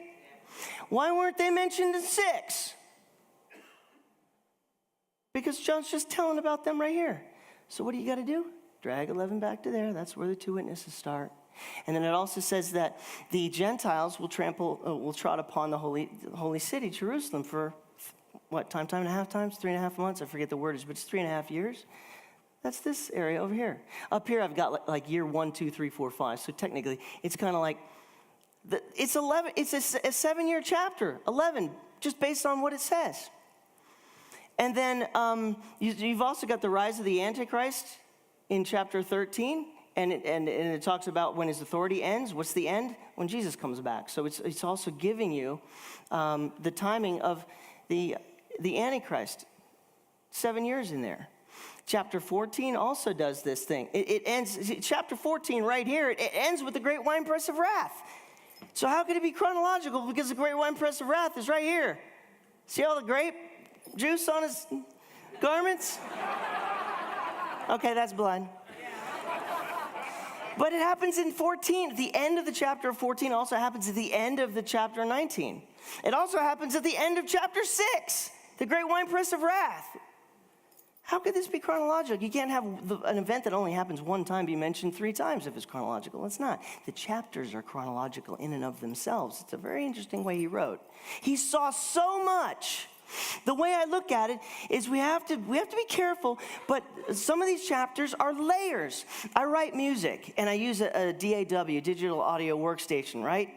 Why weren't they mentioned in 6? Because John's just telling about them right here. So what do you got to do? Drag 11 back to there. That's where the 2 witnesses start. And then it also says that the Gentiles will trot upon the holy city, Jerusalem, for what, time and a half times? 3.5 months? I forget the word is, but it's 3.5 years. That's this area over here. Up here, I've got like year 1, 2, 3, 4, 5. So technically, it's kind of like, it's 11. It's a 7-year chapter, 11, just based on what it says. And then you've also got the rise of the Antichrist in chapter 13. And it talks about when his authority ends. What's the end? When Jesus comes back. So it's also giving you the timing of the Antichrist. 7 years in there. Chapter 14 also does this thing. It ends, chapter 14 right here, it ends with the great winepress of wrath. So how could it be chronological? Because the great winepress of wrath is right here. See all the grape juice on his garments? Okay, that's blood. But it happens in 14. The end of the chapter of 14 also happens at the end of the chapter 19. It also happens at the end of chapter 6, the great winepress of wrath. How could this be chronological? You can't have an event that only happens one time be mentioned 3 times if it's chronological. It's not. The chapters are chronological in and of themselves. It's a very interesting way he wrote. He saw so much. The way I look at it is we have to be careful, but some of these chapters are layers. I write music, and I use a DAW, digital audio workstation, right?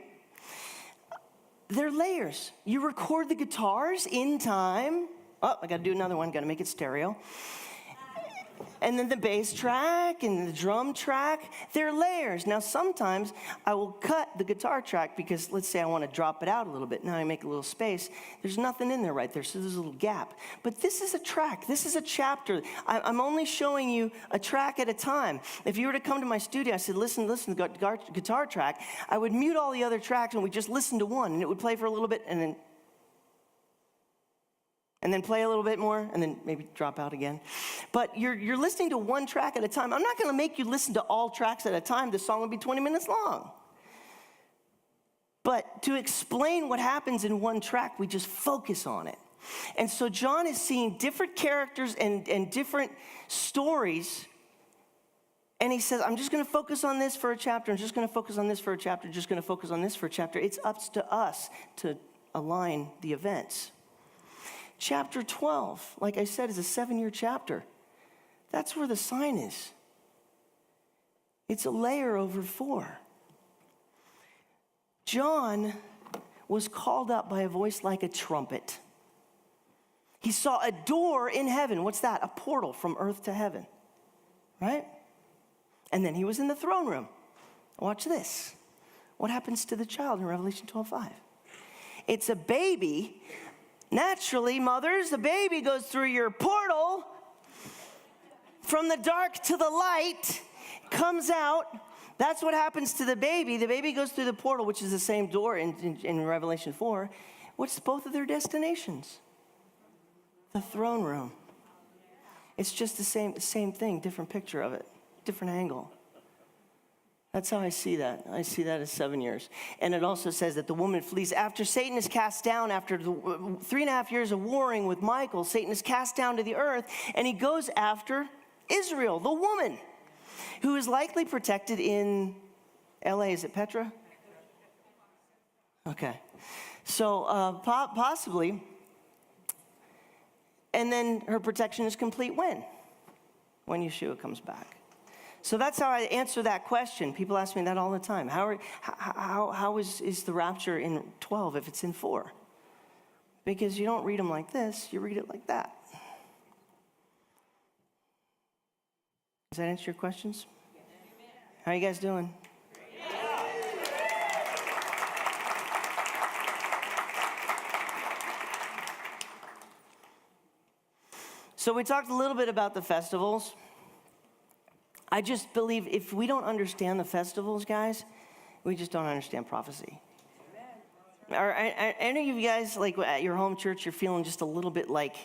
They're layers. You record the guitars in time. Oh, I got to do another one. Got to make it stereo. And then the bass track and the drum track, they're layers. Now, sometimes I will cut the guitar track because let's say I want to drop it out a little bit. Now I make a little space. There's nothing in there right there, so there's a little gap. But this is a track. This is a chapter. I'm only showing you a track at a time. If you were to come to my studio, I said, listen to the guitar track, I would mute all the other tracks and we'd just listen to one, and it would play for a little bit, and then play a little bit more, and then maybe drop out again. But you're listening to one track at a time. I'm not going to make you listen to all tracks at a time. The song will be 20 minutes long. But to explain what happens in one track, we just focus on it. And so John is seeing different characters and different stories. And he says, I'm just going to focus on this for a chapter. I'm just going to focus on this for a chapter. Just going to focus on this for a chapter. It's up to us to align the events. Chapter 12, like I said, is a 7-year chapter. That's where the sign is. It's a layer over 4. John was called up by a voice like a trumpet. He saw a door in heaven. What's that? A portal from earth to heaven, right? And then he was in the throne room. Watch this. What happens to the child in Revelation 12:5? It's a baby. Naturally, mothers, the baby goes through your portal from the dark to the light, comes out. That's what happens to the baby. The baby goes through the portal, which is the same door in Revelation 4. What's both of their destinations? The throne room. It's just the same thing, different picture of it, different angle. That's how I see that. I see that as 7 years. And it also says that the woman flees. After Satan is cast down, after the 3.5 years of warring with Michael, Satan is cast down to the earth, and he goes after Israel, the woman, who is likely protected in LA. Is it Petra? Okay. So possibly. And then her protection is complete when? When Yeshua comes back. So that's how I answer that question. People ask me that all the time. How is the rapture in 12 if it's in 4? Because you don't read them like this, you read it like that. Does that answer your questions? How are you guys doing? So we talked a little bit about the festivals. I just believe if we don't understand the festivals, guys, we just don't understand prophecy. Are any of you guys, like at your home church, you're feeling just a little bit like,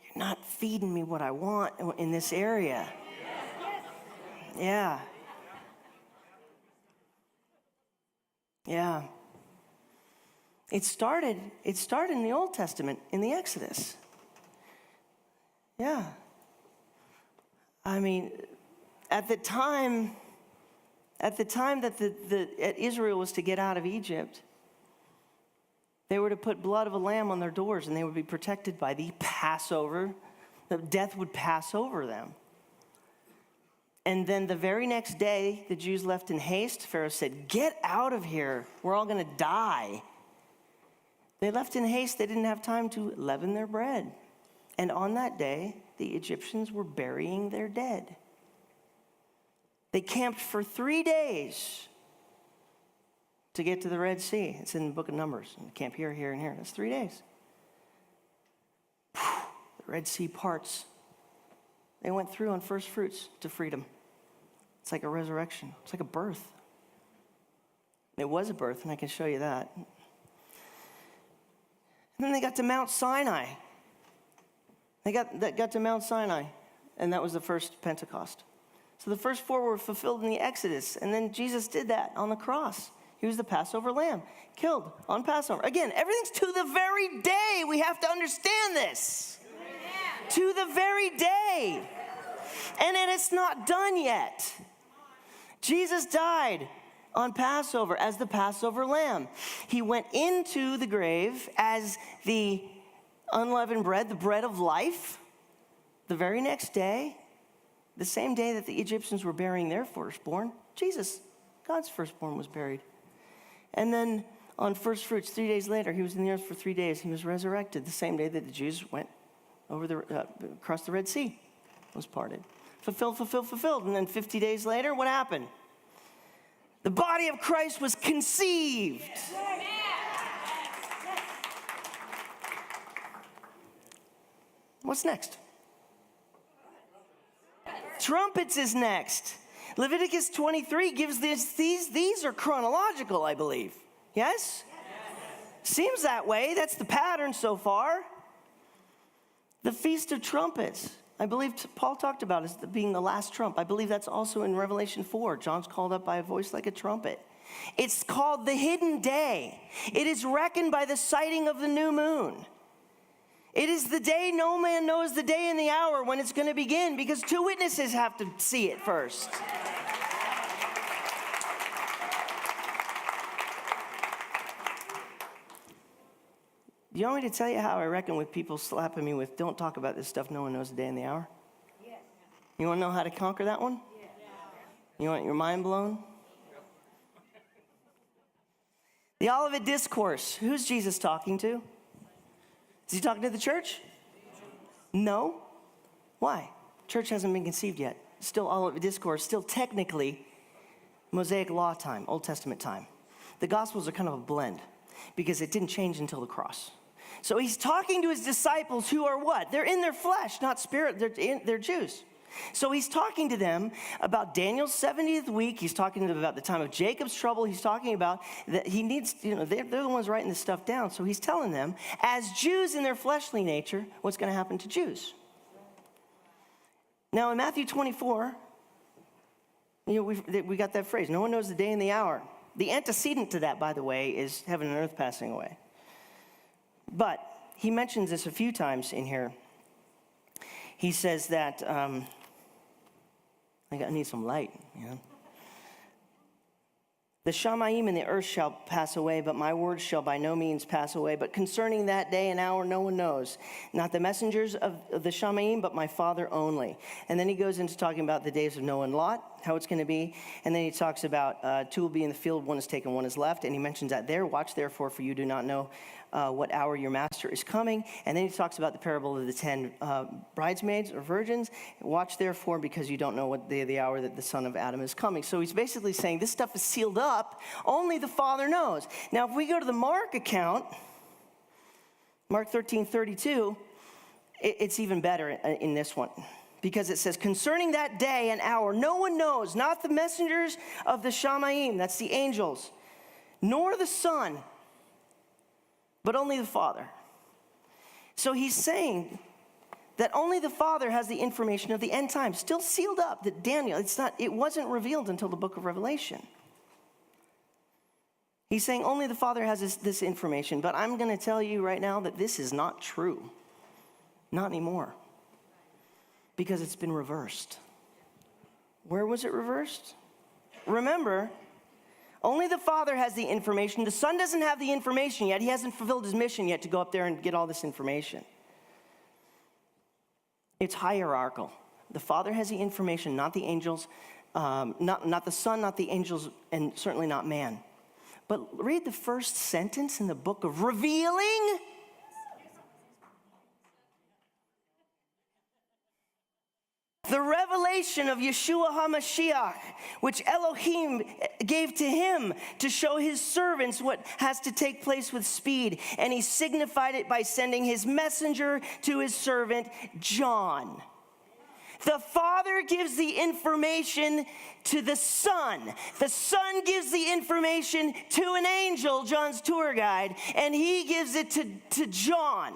you're not feeding me what I want in this area? Yeah. Yeah. It started in the Old Testament, in the Exodus. Yeah. I mean, at the time that Israel was to get out of Egypt, they were to put blood of a lamb on their doors, and they would be protected by the Passover. The death would pass over them. And then the very next day, the Jews left in haste. Pharaoh said, "Get out of here. We're all going to die." They left in haste. They didn't have time to leaven their bread. And on that day, the Egyptians were burying their dead. They camped for 3 days to get to the Red Sea. It's in the book of Numbers. Camp here, here, and here. That's 3 days. The Red Sea parts. They went through on first fruits to freedom. It's like a resurrection. It's like a birth. It was a birth, and I can show you that. And then they got to Mount Sinai. They got to Mount Sinai, and that was the first Pentecost. So the first 4 were fulfilled in the Exodus, and then Jesus did that on the cross. He was the Passover lamb, killed on Passover. Again, everything's to the very day. We have to understand this. Amen. To the very day. And then it's not done yet. Jesus died on Passover as the Passover lamb. He went into the grave as the unleavened bread, the bread of life. The very next day, the same day that the Egyptians were burying their firstborn, Jesus, God's firstborn, was buried. And then on first fruits, 3 days later, he was in the earth for 3 days. He was resurrected the same day that the Jews went over across the Red Sea, was parted. Fulfilled. And then 50 days later, what happened? The body of Christ was conceived. What's next? Trumpets is next. Leviticus 23 gives these are chronological, I believe. Yes? Seems that way. That's the pattern so far. The Feast of Trumpets. I believe Paul talked about as being the last trump. I believe that's also in Revelation 4. John's called up by a voice like a trumpet. It's called the hidden day. It is reckoned by the sighting of the new moon. It is the day no man knows the day and the hour when it's going to begin, because 2 witnesses have to see it first. Do you want me to tell you how I reckon with people slapping me with, "Don't talk about this stuff, no one knows the day and the hour"? Yes. You want to know how to conquer that one? Yes. You want your mind blown? The Olivet Discourse. Who's Jesus talking to? Is he talking to the church? No. Why? Church hasn't been conceived yet. Still Olivet Discourse, still technically Mosaic Law time, Old Testament time. The Gospels are kind of a blend because it didn't change until the cross. So he's talking to his disciples who are what? They're in their flesh, not spirit. They're Jews. So he's talking to them about Daniel's 70th week. He's talking to them about the time of Jacob's trouble. He's talking about that he needs, they're the ones writing this stuff down. So he's telling them, as Jews in their fleshly nature, what's going to happen to Jews. Now in Matthew 24, we got that phrase, no one knows the day and the hour. The antecedent to that, by the way, is heaven and earth passing away. But he mentions this a few times in here. He says that, I need some light, The Shamayim and the earth shall pass away, but my words shall by no means pass away. But concerning that day and hour, no one knows. Not the messengers of the Shamayim, but my Father only. And then he goes into talking about the days of Noah and Lot, how it's going to be. And then he talks about two will be in the field, one is taken, one is left. And he mentions that there. Watch therefore, for you do not know what hour your master is coming. And then he talks about the parable of the 10 bridesmaids or virgins. Watch therefore, because you don't know what day of the hour that the Son of Adam is coming. So he's basically saying this stuff is sealed up. Only the Father knows. Now, if we go to the Mark account, Mark 13:32, it's even better in this one. Because it says, concerning that day and hour, no one knows, not the messengers of the Shamayim, that's the angels, nor the Son, but only the Father. So he's saying that only the Father has the information of the end times, still sealed up, that Daniel, it wasn't revealed until the book of Revelation. He's saying only the Father has this information, but I'm going to tell you right now that this is not true. Not anymore. Because it's been reversed. Where was it reversed? Remember, only the Father has the information. The Son doesn't have the information yet. He hasn't fulfilled his mission yet to go up there and get all this information. It's hierarchical. The Father has the information, not the angels, not the Son, not the angels, and certainly not man. But read the first sentence in the book of revealing. The revelation of Yeshua HaMashiach, which Elohim gave to him to show his servants what has to take place with speed. And he signified it by sending his messenger to his servant, John. The Father gives the information to the Son. The Son gives the information to an angel, John's tour guide, and he gives it to John.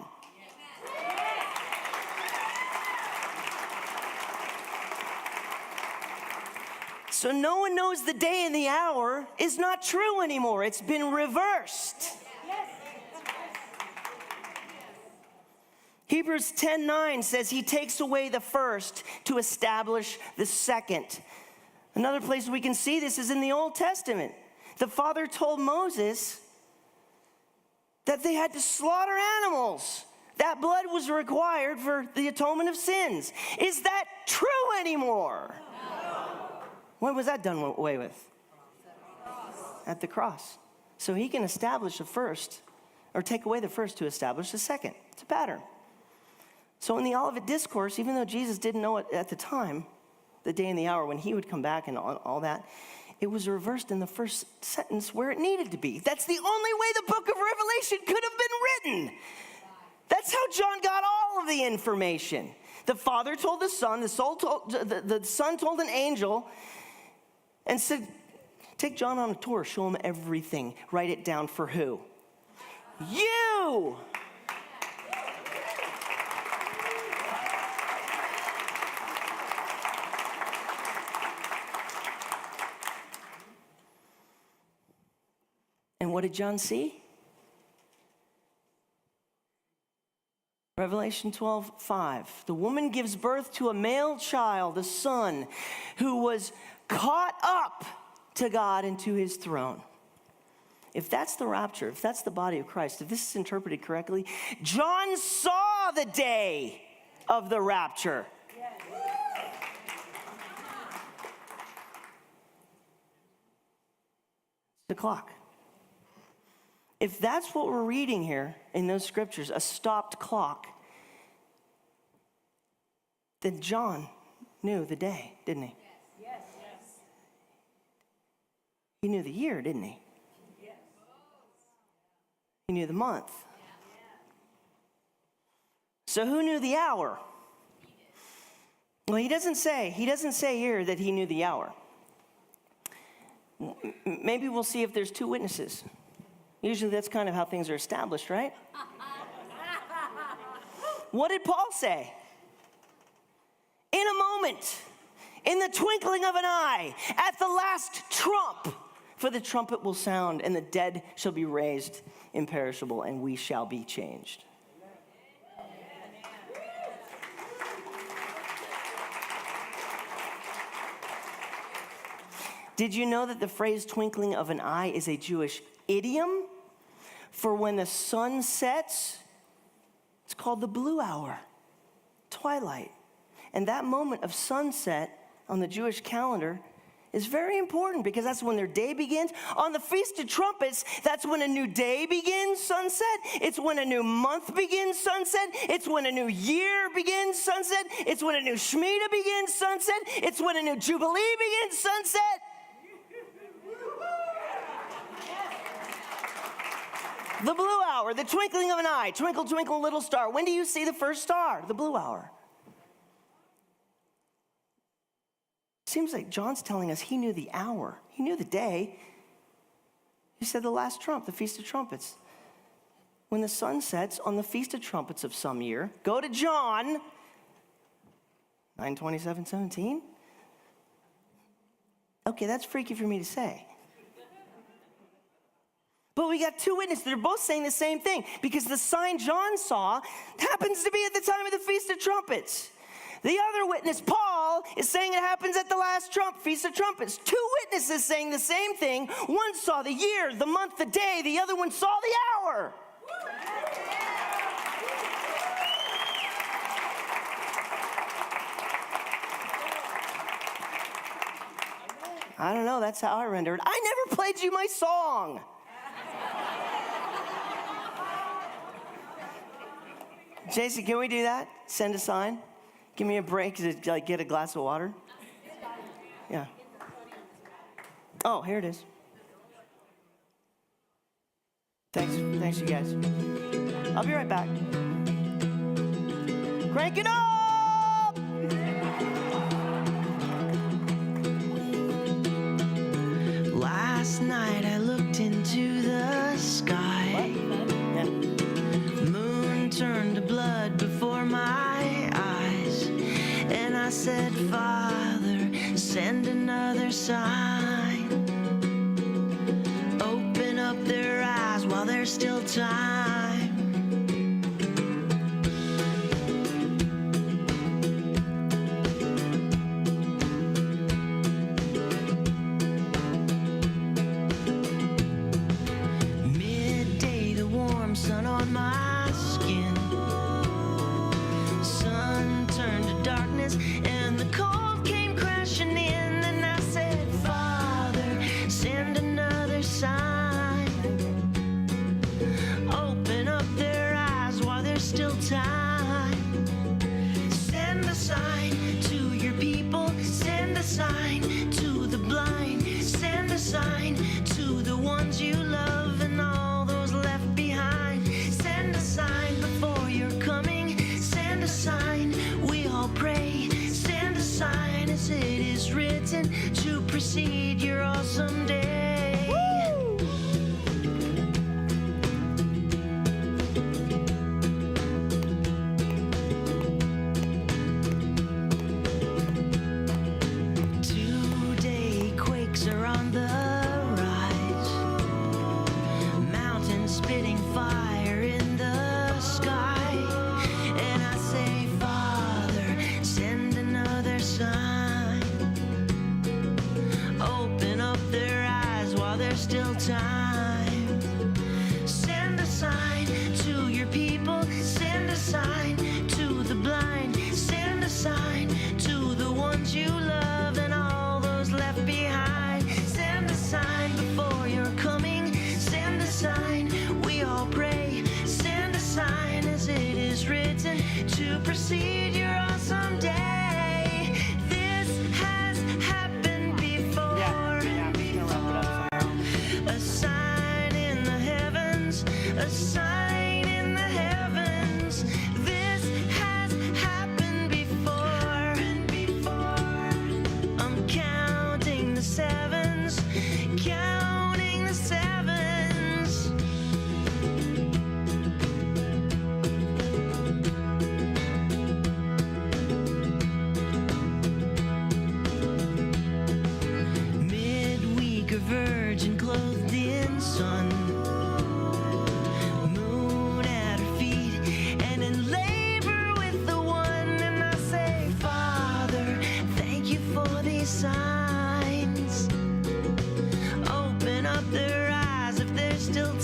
So no one knows the day and the hour is not true anymore. It's been reversed. Hebrews 10:9 says he takes away the first to establish the second. Another place we can see this is in the Old Testament. The Father told Moses that they had to slaughter animals. That blood was required for the atonement of sins. Is that true anymore? When was that done away with? At the cross. So he can establish the first, or take away the first to establish the second. It's a pattern. So in the Olivet Discourse, even though Jesus didn't know it at the time, the day and the hour when he would come back and all that, it was reversed in the first sentence where it needed to be. That's the only way the book of Revelation could have been written. That's how John got all of the information. The Father told the Son, the Son told an angel, and said, take John on a tour, show him everything. Write it down for who? You! And what did John see? Revelation 12:5. The woman gives birth to a male child, a son, who was caught up to God and to his throne. If that's the rapture, if that's the body of Christ, if this is interpreted correctly, John saw the day of the rapture. The clock. If that's what we're reading here in those scriptures, a stopped clock, then John knew the day, didn't he? Yes. He knew the year, didn't he? Yes. He knew the month. So who knew the hour? Well, he doesn't say here that he knew the hour. Maybe we'll see if there's two witnesses. Usually that's kind of how things are established, right? What did Paul say? In a moment, in the twinkling of an eye, at the last trump, for the trumpet will sound, and the dead shall be raised imperishable, and we shall be changed. Did you know that the phrase twinkling of an eye is a Jewish idiom for when the sun sets? It's called the blue hour, twilight. And that moment of sunset on the Jewish calendar is very important because that's when their day begins. On the Feast of Trumpets, that's when a new day begins, sunset. It's when a new month begins, sunset. It's when a new year begins, sunset. It's when a new Shemitah begins, sunset. It's when a new Jubilee begins, sunset. The blue hour, the twinkling of an eye. Twinkle, twinkle, little star. When do you see the first star? The blue hour. Seems like John's telling us he knew the hour. He knew the day. He said the last trump, the Feast of Trumpets. When the sun sets on the Feast of Trumpets of some year, go to John 9:27-17. Okay, that's freaky for me to say. But we got two witnesses. They're both saying the same thing because the sign John saw happens to be at the time of the Feast of Trumpets. The other witness, Paul, is saying it happens at the last trump, Feast of Trumpets. Two witnesses saying the same thing. One saw the year, the month, the day. The other one saw the hour. I don't know. That's how I render it. I never played you my song. Jason, can we do that? Send a sign. Give me a break to get a glass of water. Yeah. Oh, here it is. Thanks, you guys. I'll be right back. Crank it up! Last night I looked into the sky. Yeah. Moon turned to blood before my eyes. And I said, Father, send another sign. Open up their eyes while there's still time. Midday, the warm sun on my skin. Sun turned to darkness and the cold came crashing in. And I said, Father, send another sign. Open up their eyes while there's still time. Send a sign to your people. Send a sign to the blind. Send a sign to the ones you love and all those left behind. Send a sign before you're coming. Send a sign, we all pray. Send a sign as it is written to precede your awesome day. Woo! Today quakes are on the rise. Mountains spitting fire in the sky. And I say, Father, send another sign. Open up their eyes while there's still time. Send a sign to your people. Send a sign to the blind. Send a sign to the ones you love and all those left behind. Send a sign before you're coming. Send a sign, we all pray. Send a sign as it is written to precede your awesome day.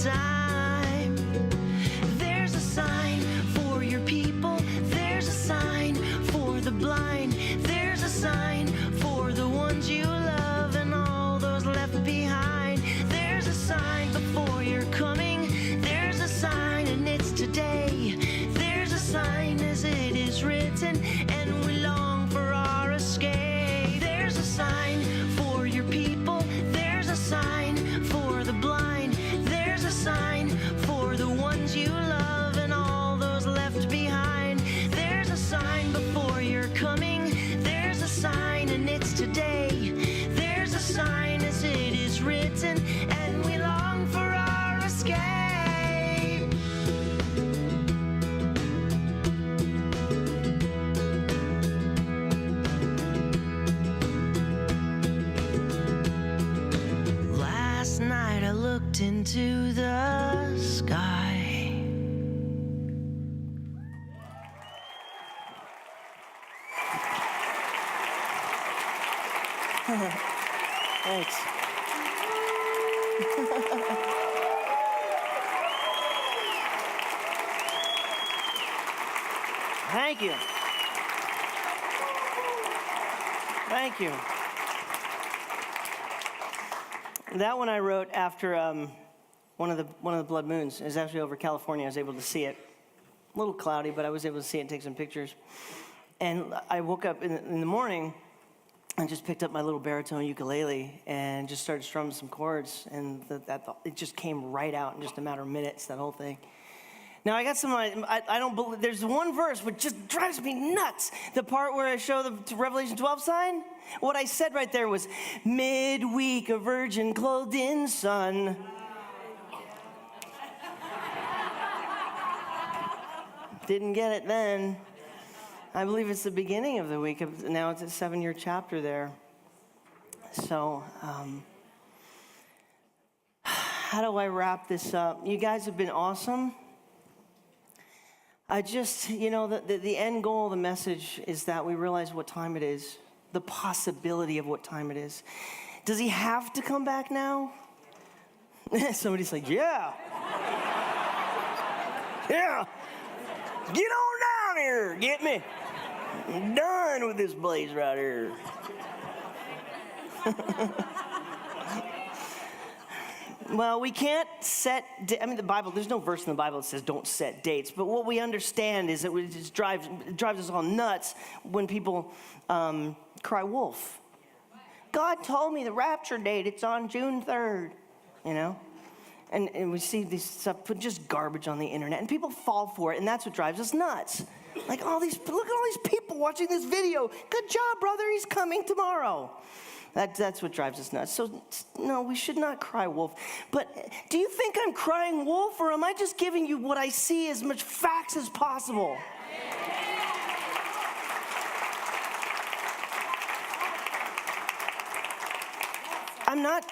time. There's a sign for your people. There's a sign for the blind. There's a sign for the ones you love and all those left behind. There's a sign before you're coming. There's a sign and it's today. There's a sign as it is written, and we long for our escape. There's a sign for your people. There's a sign for the blind. There's a sign for the ones you love and all those left behind. There's a sign before you're coming. There's a sign and it's today. There's a sign as it is written, and we long for our escape. Last night I looked into the sky. Thanks. Thank you. Thank you. That one I wrote after one of the blood moons. It was actually over California. I was able to see it. A little cloudy, but I was able to see it and take some pictures. And I woke up in the morning and just picked up my little baritone ukulele and just started strumming some chords, and it just came right out in just a matter of minutes, that whole thing. Now I got some, I don't believe, there's one verse which just drives me nuts. The part where I show the Revelation 12 sign. What I said right there was, midweek, a virgin clothed in sun. Didn't get it then. I believe it's the beginning of the week. Now it's a 7-year chapter there. So, how do I wrap this up? You guys have been awesome. I just, the end goal of the message is that we realize what time it is, the possibility of what time it is. Does he have to come back now? Somebody's like, yeah. Yeah. Get on down here. Get me. I'm done with this place right here. Well, we can't set, the Bible, there's no verse in the Bible that says don't set dates, but what we understand is that it just drives us all nuts when people cry wolf. God told me the rapture date, it's on June 3rd, And we see this stuff, put just garbage on the internet, and people fall for it, and that's what drives us nuts. Like look at all these people watching this video. Good job, brother, he's coming tomorrow. That's what drives us nuts. So, no, we should not cry wolf. But do you think I'm crying wolf, or am I just giving you what I see as much facts as possible? I'm not,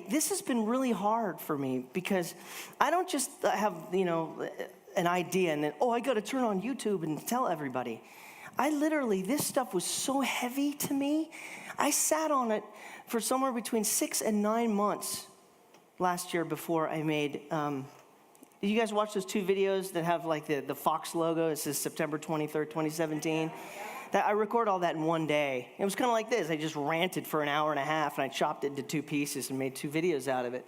this has been really hard for me because I don't just have, an idea and then, I got to turn on YouTube and tell everybody. This stuff was so heavy to me. I sat on it for somewhere between 6 and 9 months last year before I made, did you guys watch those 2 videos that have like the Fox logo? It says September 23rd, 2017. That I record all that in one day. It was kind of like this. I just ranted for an hour and a half, and I chopped it into 2 pieces and made 2 videos out of it.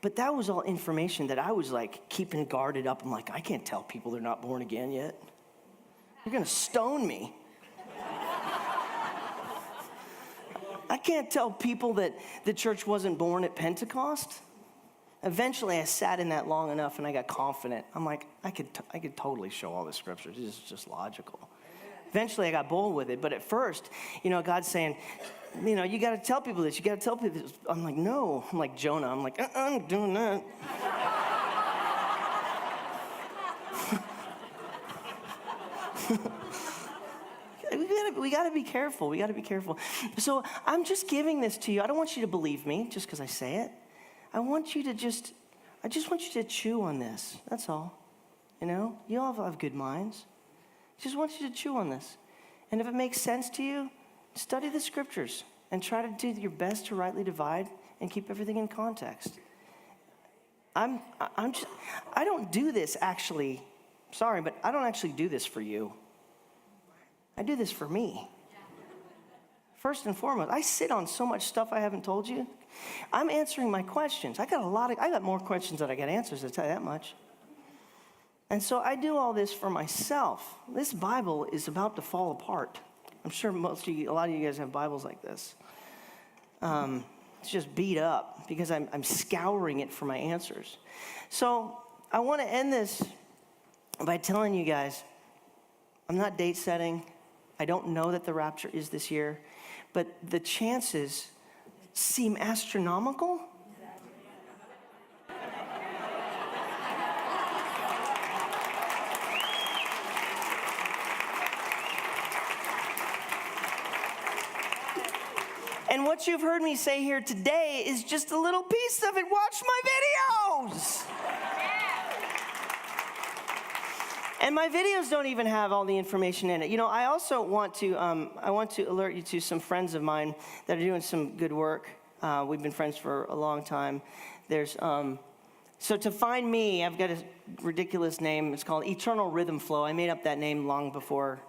But that was all information that I was like keeping guarded up. I'm like, I can't tell people they're not born again yet. You're going to stone me. I can't tell people that the church wasn't born at Pentecost. Eventually, I sat in that long enough, and I got confident. I'm like, I could totally show all the scriptures. This is just logical. Eventually, I got bold with it. But at first, God's saying, you got to tell people this. You got to tell people this. I'm like, no. I'm like Jonah. I'm like, I'm not doing that. We got to be careful. We got to be careful. So I'm just giving this to you. I don't want you to believe me just because I say it. I want you to I just want you to chew on this. That's all. You all have good minds. I just want you to chew on this. And if it makes sense to you, study the scriptures and try to do your best to rightly divide and keep everything in context. I don't do this actually, sorry, but I don't actually do this for you. I do this for me. First and foremost, I sit on so much stuff I haven't told you. I'm answering my questions. I got more questions than I got answers, I'll tell you that much. And so I do all this for myself. This Bible is about to fall apart. I'm sure a lot of you guys have Bibles like this. It's just beat up because I'm scouring it for my answers. So I want to end this by telling you guys, I'm not date setting. I don't know that the rapture is this year, but the chances seem astronomical. And what you've heard me say here today is just a little piece of it. Watch my videos. And my videos don't even have all the information in it. You know, I also want to alert you to some friends of mine that are doing some good work. We've been friends for a long time. So to find me, I've got a ridiculous name. It's called Eternal Rhythm Flow. I made up that name long before,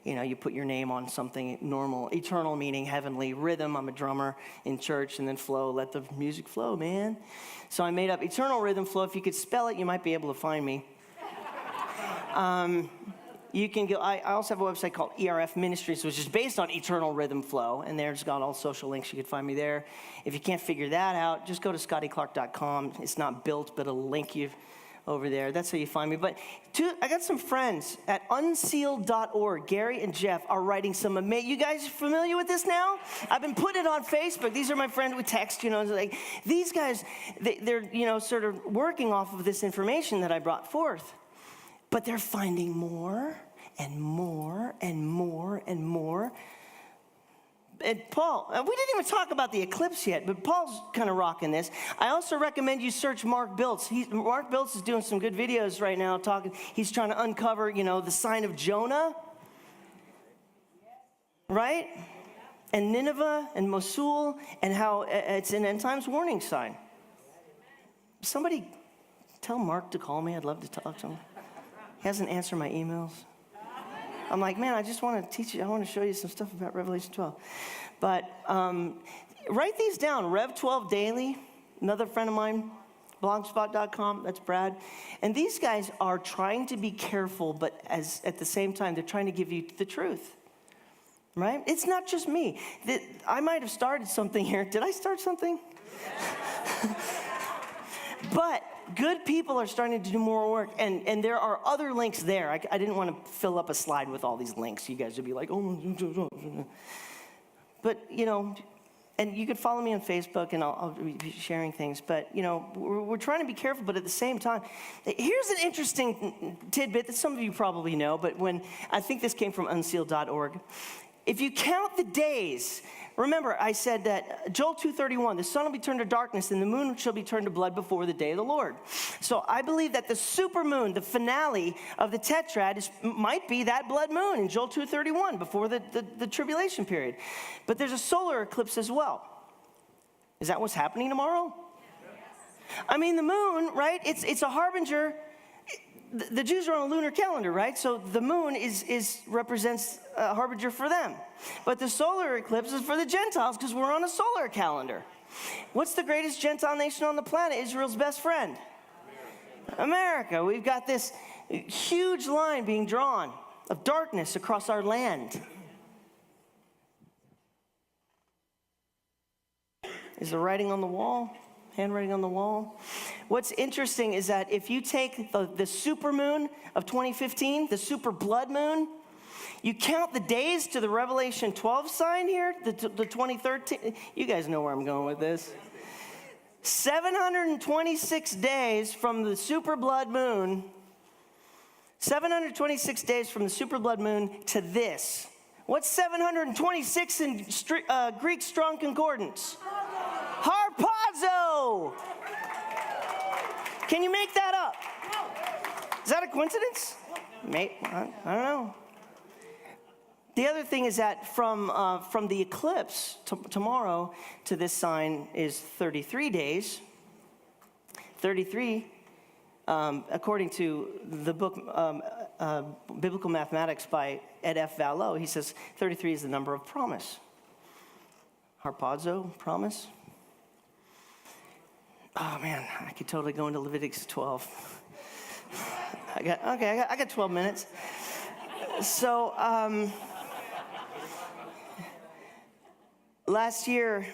you put your name on something normal. Eternal meaning heavenly. Rhythm, I'm a drummer in church. And then flow, let the music flow, man. So I made up Eternal Rhythm Flow. If you could spell it, you might be able to find me. You can go, I also have a website called ERF Ministries, which is based on Eternal Rhythm Flow. And there's got all social links. You can find me there. If you can't figure that out, just go to scottyclarke.com. It's not built, but it'll link you over there. That's how you find me. But I got some friends at unsealed.org. Gary and Jeff are writing some amazing. You guys familiar with this now? I've been putting it on Facebook. These are my friends we text, like these guys, they're, sort of working off of this information that I brought forth. But they're finding more and more and more and more. And Paul, we didn't even talk about the eclipse yet, but Paul's kind of rocking this. I also recommend you search Mark Biltz. Mark Biltz is doing some good videos right now talking. He's trying to uncover, the sign of Jonah, right? And Nineveh and Mosul and how it's an end times warning sign. Somebody tell Mark to call me. I'd love to talk to him. He hasn't answered my emails. I'm like, man, I just want to teach you. I want to show you some stuff about Revelation 12. But write these down. Rev 12 Daily, another friend of mine, blogspot.com, that's Brad. And these guys are trying to be careful, but at the same time, they're trying to give you the truth. Right? It's not just me. I might have started something here. Did I start something? But good people are starting to do more work, and there are other links there. I didn't want to fill up a slide with all these links. You guys would be like, oh. But, and you could follow me on Facebook, and I'll be sharing things. But, we're trying to be careful, but at the same time, here's an interesting tidbit that some of you probably know, but I think this came from unsealed.org. If you count the days, remember I said that Joel 2:31, the sun will be turned to darkness and the moon shall be turned to blood before the day of the Lord. So I believe that the supermoon, the finale of the tetrad, might be that blood moon in Joel 2:31 before the tribulation period. But there's a solar eclipse as well. Is that what's happening tomorrow? Yes. I mean, the moon, right? It's a harbinger. The Jews are on a lunar calendar, right? So the moon represents a harbinger for them. But the solar eclipse is for the Gentiles because we're on a solar calendar. What's the greatest Gentile nation on the planet? Israel's best friend? America. We've got this huge line being drawn of darkness across our land. Is the writing on the wall? Handwriting on the wall. What's interesting is that if you take the supermoon of 2015, the super blood moon, you count the days to the Revelation 12 sign here, the 2013. You guys know where I'm going with this. 726 days from the super blood moon. 726 days from the super blood moon to this. What's 726 in Greek Strong Concordance? Harpazo! Can you make that up? Is that a coincidence? I don't know. The other thing is that from the eclipse tomorrow to this sign is 33 days. 33, according to the book Biblical Mathematics by Ed F. Vallow, he says 33 is the number of promise. Harpazo, promise. Oh man, I could totally go into Leviticus 12. I got 12 minutes. So last year,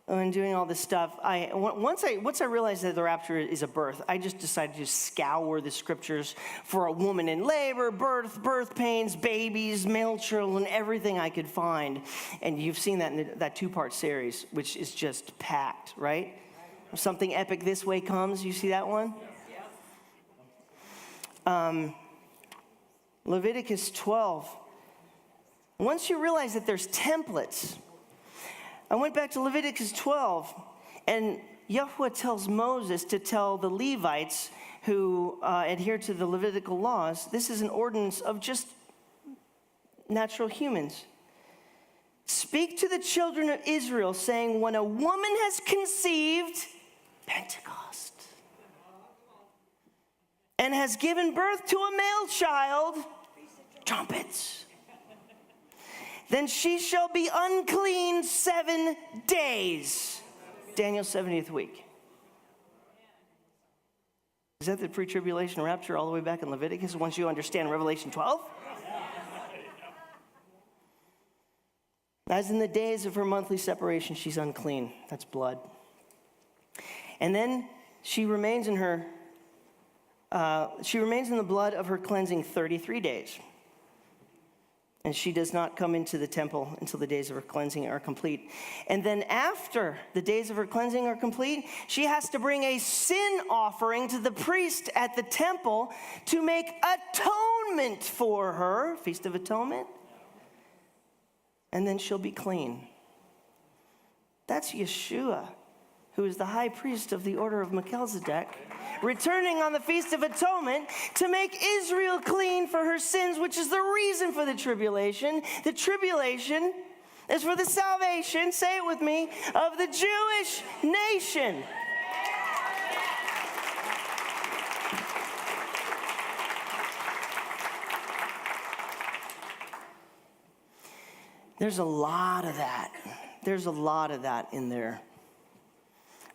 when doing all this stuff, once I realized that the rapture is a birth, I just decided to scour the scriptures for a woman in labor, birth pains, babies, male children, everything I could find. And you've seen that in that 2-part series, which is just packed, right? Something epic this way comes. You see that one? Leviticus 12. Once you realize that there's templates, I went back to Leviticus 12, and Yahweh tells Moses to tell the Levites who adhere to the Levitical laws, this is an ordinance of just natural humans. Speak to the children of Israel, saying, when a woman has conceived, Pentecost, and has given birth to a male child, trumpets, then she shall be unclean 7 days. Daniel's 70th week. Is that the pre-tribulation rapture all the way back in Leviticus once you understand Revelation 12? As in the days of her monthly separation, she's unclean. That's blood. And then she remains in the blood of her cleansing 33 days. And she does not come into the temple until the days of her cleansing are complete. And then after the days of her cleansing are complete, she has to bring a sin offering to the priest at the temple to make atonement for her, Feast of Atonement. And then she'll be clean. That's Yeshua, who is the high priest of the order of Melchizedek, returning on the Feast of Atonement to make Israel clean for her sins, which is the reason for the tribulation. The tribulation is for the salvation, say it with me, of the Jewish nation. There's a lot of that. There's a lot of that in there.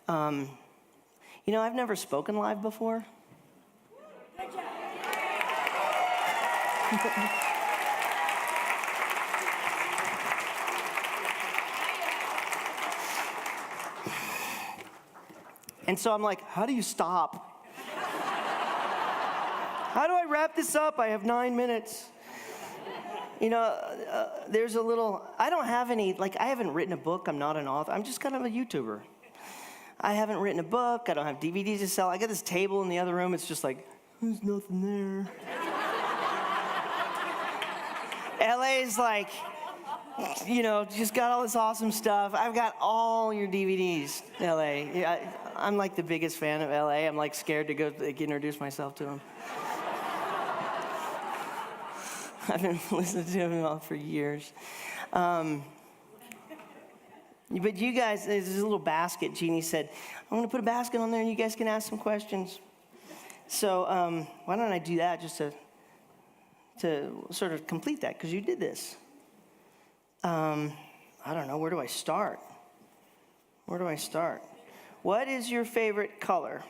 You know, I've never spoken live before. And so I'm like, how do you stop? How do I wrap this up? I have 9 minutes. You know, there's a little, I don't have any, like, I haven't written a book. I'm not an author. I'm just kind of a YouTuber. I haven't written a book. I don't have DVDs to sell. I got this table in the other room. It's just like, there's nothing there. LA's like, you know, just got all this awesome stuff. I've got all your DVDs, LA. I'm like the biggest fan of LA. I'm like scared to go introduce myself to them. I've been listening to them all for years. But you guys, there's a little basket. Jeannie said, I'm going to put a basket on there and you guys can ask some questions. So why don't I do that just to sort of complete that, because you did this. I don't know, where do I start? What is your favorite color?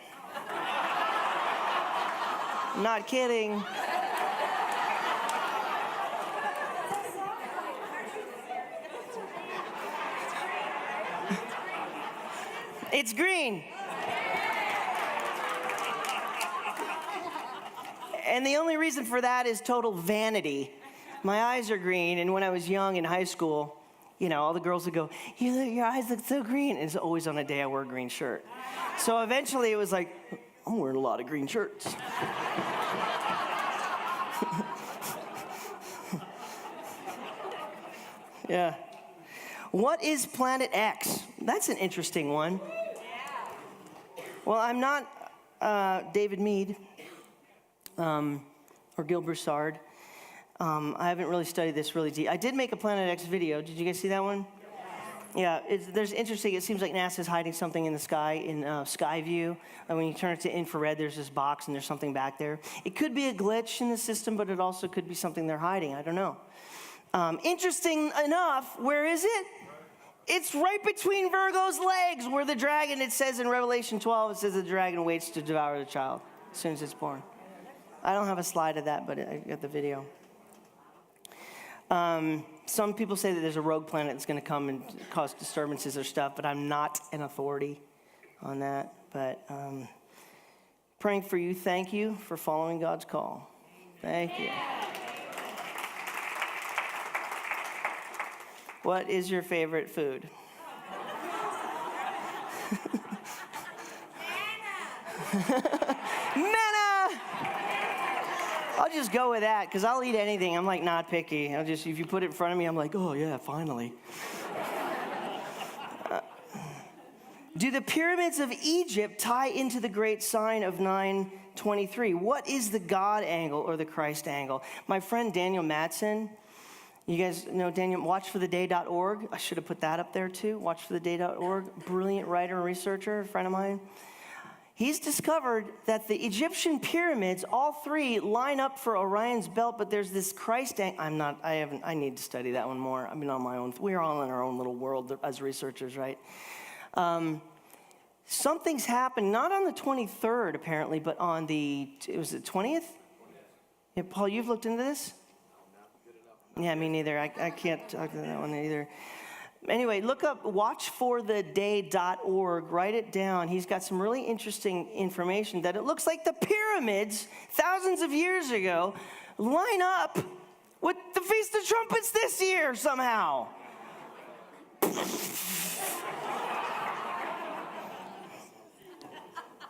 Not kidding. It's green. And the only reason for that is total vanity. My eyes are green, and when I was young in high school, you know, all the girls would go, your eyes look so green. And it's always on a day I wear a green shirt. So eventually it was like, I'm wearing a lot of green shirts. Yeah. What is Planet X? That's an interesting one. Well, I'm not David Mead or Gil Broussard. I haven't really studied this really deep. I did make a Planet X video. Did you guys see that one? Yeah, there's interesting. It seems like NASA's hiding something in the sky in sky view. When you turn it to infrared, there's this box and there's something back there. It could be a glitch in the system, but it also could be something they're hiding. I don't know. Interesting enough, where is it? It's right between Virgo's legs, where the dragon, it says in Revelation 12, it says the dragon waits to devour the child as soon as it's born. I don't have a slide of that, but I got the video. Some people say that there's a rogue planet that's going to come and cause disturbances or stuff, but I'm not an authority on that. But praying for you, thank you for following God's call. Thank you. What is your favorite food? Manna! I'll just go with that, because I'll eat anything. I'm like not picky. If you put it in front of me, I'm like, oh yeah, finally. Do the pyramids of Egypt tie into the great sign of 923? What is the God angle or the Christ angle? My friend Daniel Madsen, you guys know Daniel, watchfortheday.org. I should have put that up there too, watchfortheday.org. Brilliant writer and researcher, a friend of mine. He's discovered that the Egyptian pyramids, all three, line up for Orion's belt, but there's this Christ angle. I need to study that one more. I've been on my own. We're all in our own little world as researchers, right? Something's happened, not on the 23rd apparently, but on the 20th? Yeah, Paul, you've looked into this? Yeah, me neither. I can't talk to that one either. Anyway, look up watchfortheday.org. Write it down. He's got some really interesting information that it looks like the pyramids thousands of years ago line up with the Feast of Trumpets this year somehow.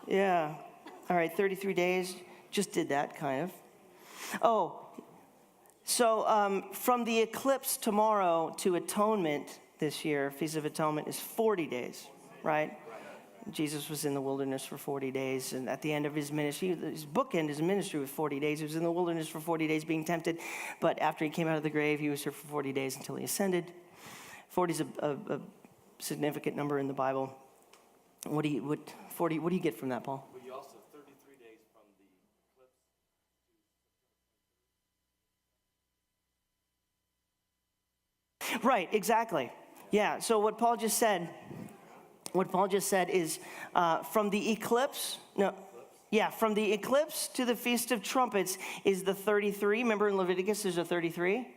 Yeah. All right, 33 days. Just did that, kind of. Oh, so from the eclipse tomorrow to atonement this year, Feast of Atonement is 40 days, right? Jesus was in the wilderness for 40 days, and at the end of his ministry, his bookend his ministry with 40 days. He was in the wilderness for 40 days being tempted, but after he came out of the grave, he was here for 40 days until he ascended. 40 is a significant number in the Bible. What do you get from that, Paul? Well, you also 33 days from the eclipse. Right, exactly. Yeah, so what Paul just said is from the eclipse to the Feast of Trumpets is the 33. Remember in Leviticus there's a 33?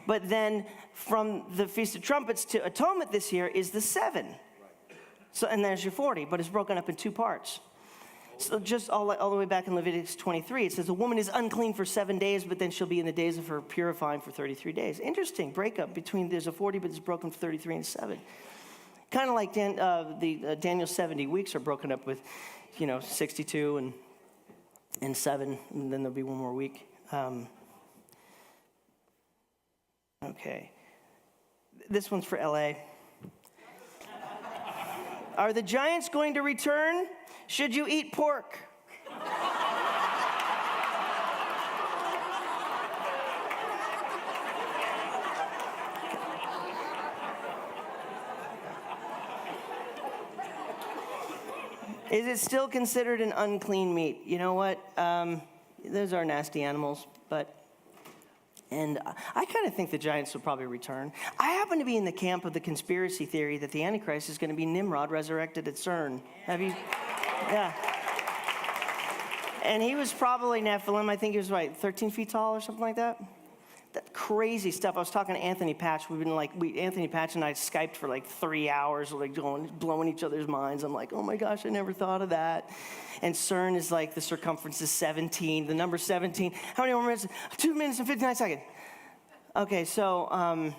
But then from the Feast of Trumpets to Atonement this year is the 7. So, and there's your 40, but it's broken up in two parts. So just all the way back in Leviticus 23, it says a woman is unclean for 7 days, but then she'll be in the days of her purifying for 33 days. Interesting breakup between there's a 40, but it's broken for 33 and 7. Kind of like Daniel's 70 weeks are broken up with, 62 and 7, and then there'll be one more week. Okay. This one's for LA. Are the Giants going to return? Should you eat pork? Is it still considered an unclean meat? You know what? Those are nasty animals, and I kind of think the Giants will probably return. I happen to be in the camp of the conspiracy theory that the Antichrist is going to be Nimrod resurrected at CERN. Have you? Yeah. And he was probably Nephilim. I think he was, 13 feet tall or something like that? That crazy stuff. I was talking to Anthony Patch. Anthony Patch and I Skyped for 3 hours, blowing each other's minds. I'm like, oh my gosh, I never thought of that. And CERN is the circumference is 17, the number 17. How many more minutes? 2 minutes and 59 seconds. Okay, so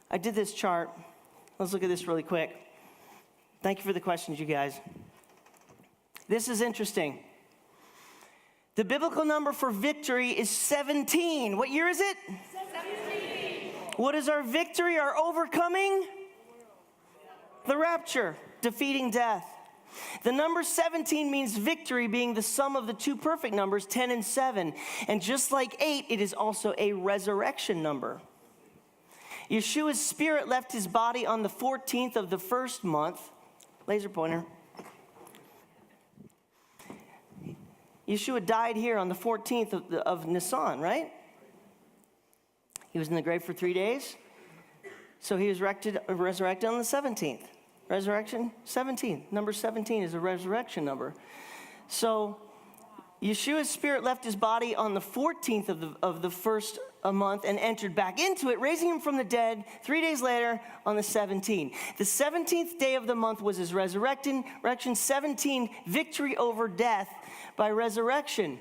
I did this chart. Let's look at this really quick. Thank you for the questions, you guys. This is interesting. The biblical number for victory is 17. What year is it? 17. What is our victory, our overcoming? The rapture, defeating death. The number 17 means victory being the sum of the two perfect numbers, 10 and 7. And just like 8, it is also a resurrection number. Yeshua's spirit left his body on the 14th of the first month. Laser pointer. Yeshua died here on the 14th of Nisan, right? He was in the grave for 3 days. So he was resurrected on the 17th. Resurrection, 17. Number 17 is a resurrection number. So Yeshua's spirit left his body on the 14th of the first month and entered back into it, raising him from the dead 3 days later on the 17th. The 17th day of the month was his resurrection. 17, victory over death by resurrection.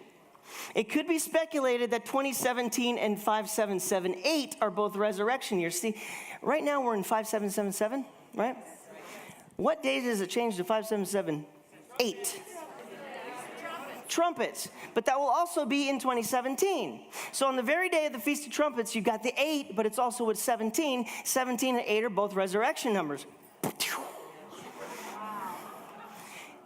It could be speculated that 2017 and 5778 are both resurrection years. See, right now we're in 5777, right? What day does it change to 5778? Trumpets. But that will also be in 2017. So on the very day of the Feast of Trumpets, you've got the 8, but it's also with 17. 17 and 8 are both resurrection numbers.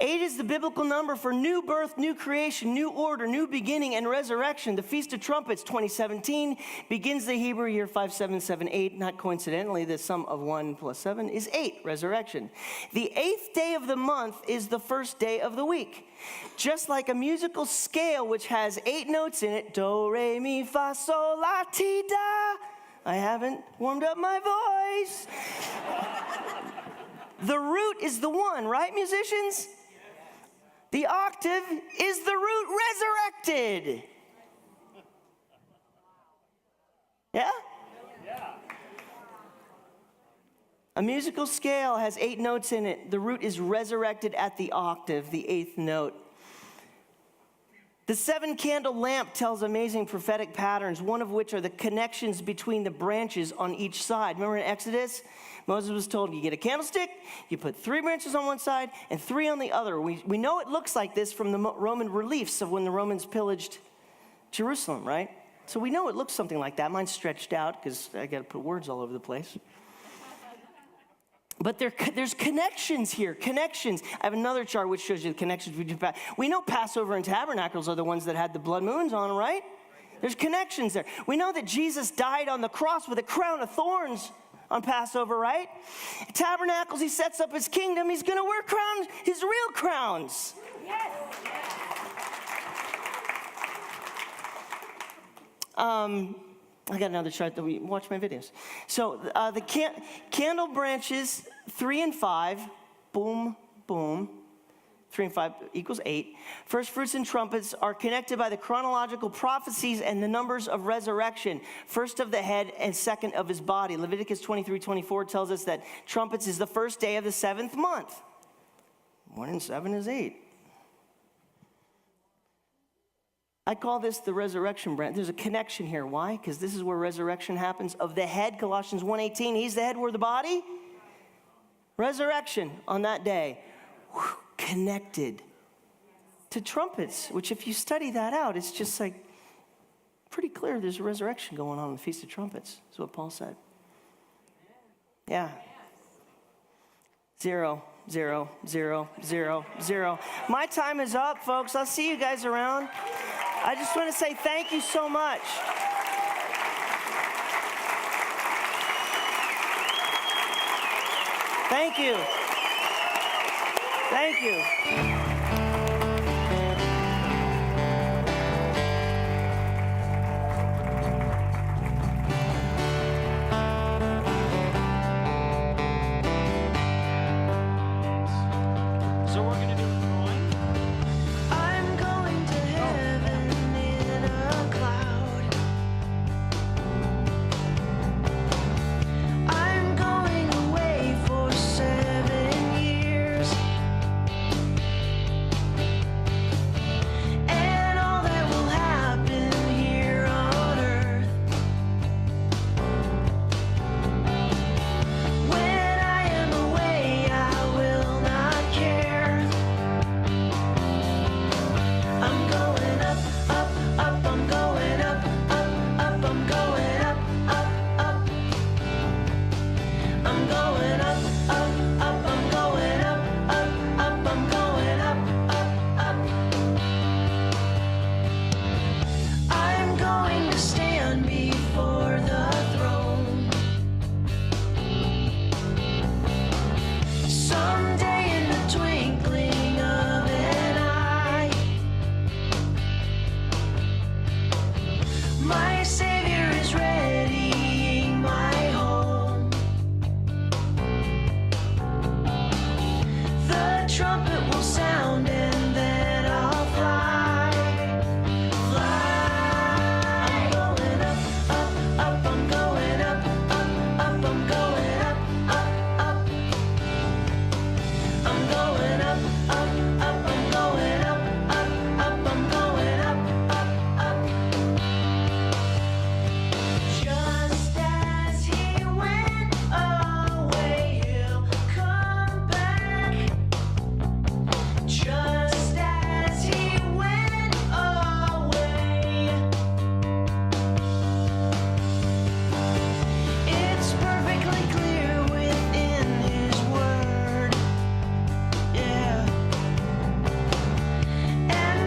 8 is the biblical number for new birth, new creation, new order, new beginning, and resurrection. The Feast of Trumpets 2017 begins the Hebrew year 5778. Not coincidentally, the sum of 1 plus 7 is 8, resurrection. The 8th day of the month is the first day of the week. Just like a musical scale which has 8 notes in it, do, re, mi, fa, sol, la, ti, da. I haven't warmed up my voice. The root is the 1, right, musicians? The octave is the root resurrected. Yeah? A musical scale has 8 notes in it. The root is resurrected at the octave, the 8th note. The 7-candle lamp tells amazing prophetic patterns, one of which are the connections between the branches on each side. Remember in Exodus? Moses was told, you get a candlestick, you put 3 branches on one side and 3 on the other. We know it looks like this from the Roman reliefs of when the Romans pillaged Jerusalem, right? So we know it looks something like that. Mine's stretched out because I got to put words all over the place. But there's connections here, connections. I have another chart which shows you the connections between. We know Passover and Tabernacles are the ones that had the blood moons on them, right? There's connections there. We know that Jesus died on the cross with a crown of thorns on Passover, right? Tabernacles, he sets up his kingdom. He's going to wear crowns, his real crowns. Yes. I got another chart that we watch my videos. So the candle branches 3 and 5, boom, boom. 3 and 5 equals 8. First fruits and trumpets are connected by the chronological prophecies and the numbers of resurrection. First of the head and second of his body. Leviticus 23:24 tells us that trumpets is the first day of the 7th month. 1 and 7 is 8. I call this the resurrection branch. There's a connection here. Why? Because this is where resurrection happens. Of the head, Colossians 1:18, he's the head, we're the body. Resurrection on that day. Whew, connected to trumpets, which if you study that out, it's just like pretty clear there's a resurrection going on the Feast of Trumpets. That's what Paul said. Yeah. 0, 0, 0, 0, 0. My time is up, folks. I'll see you guys around. I just want to say thank you so much. Thank you. Thank you.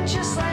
just like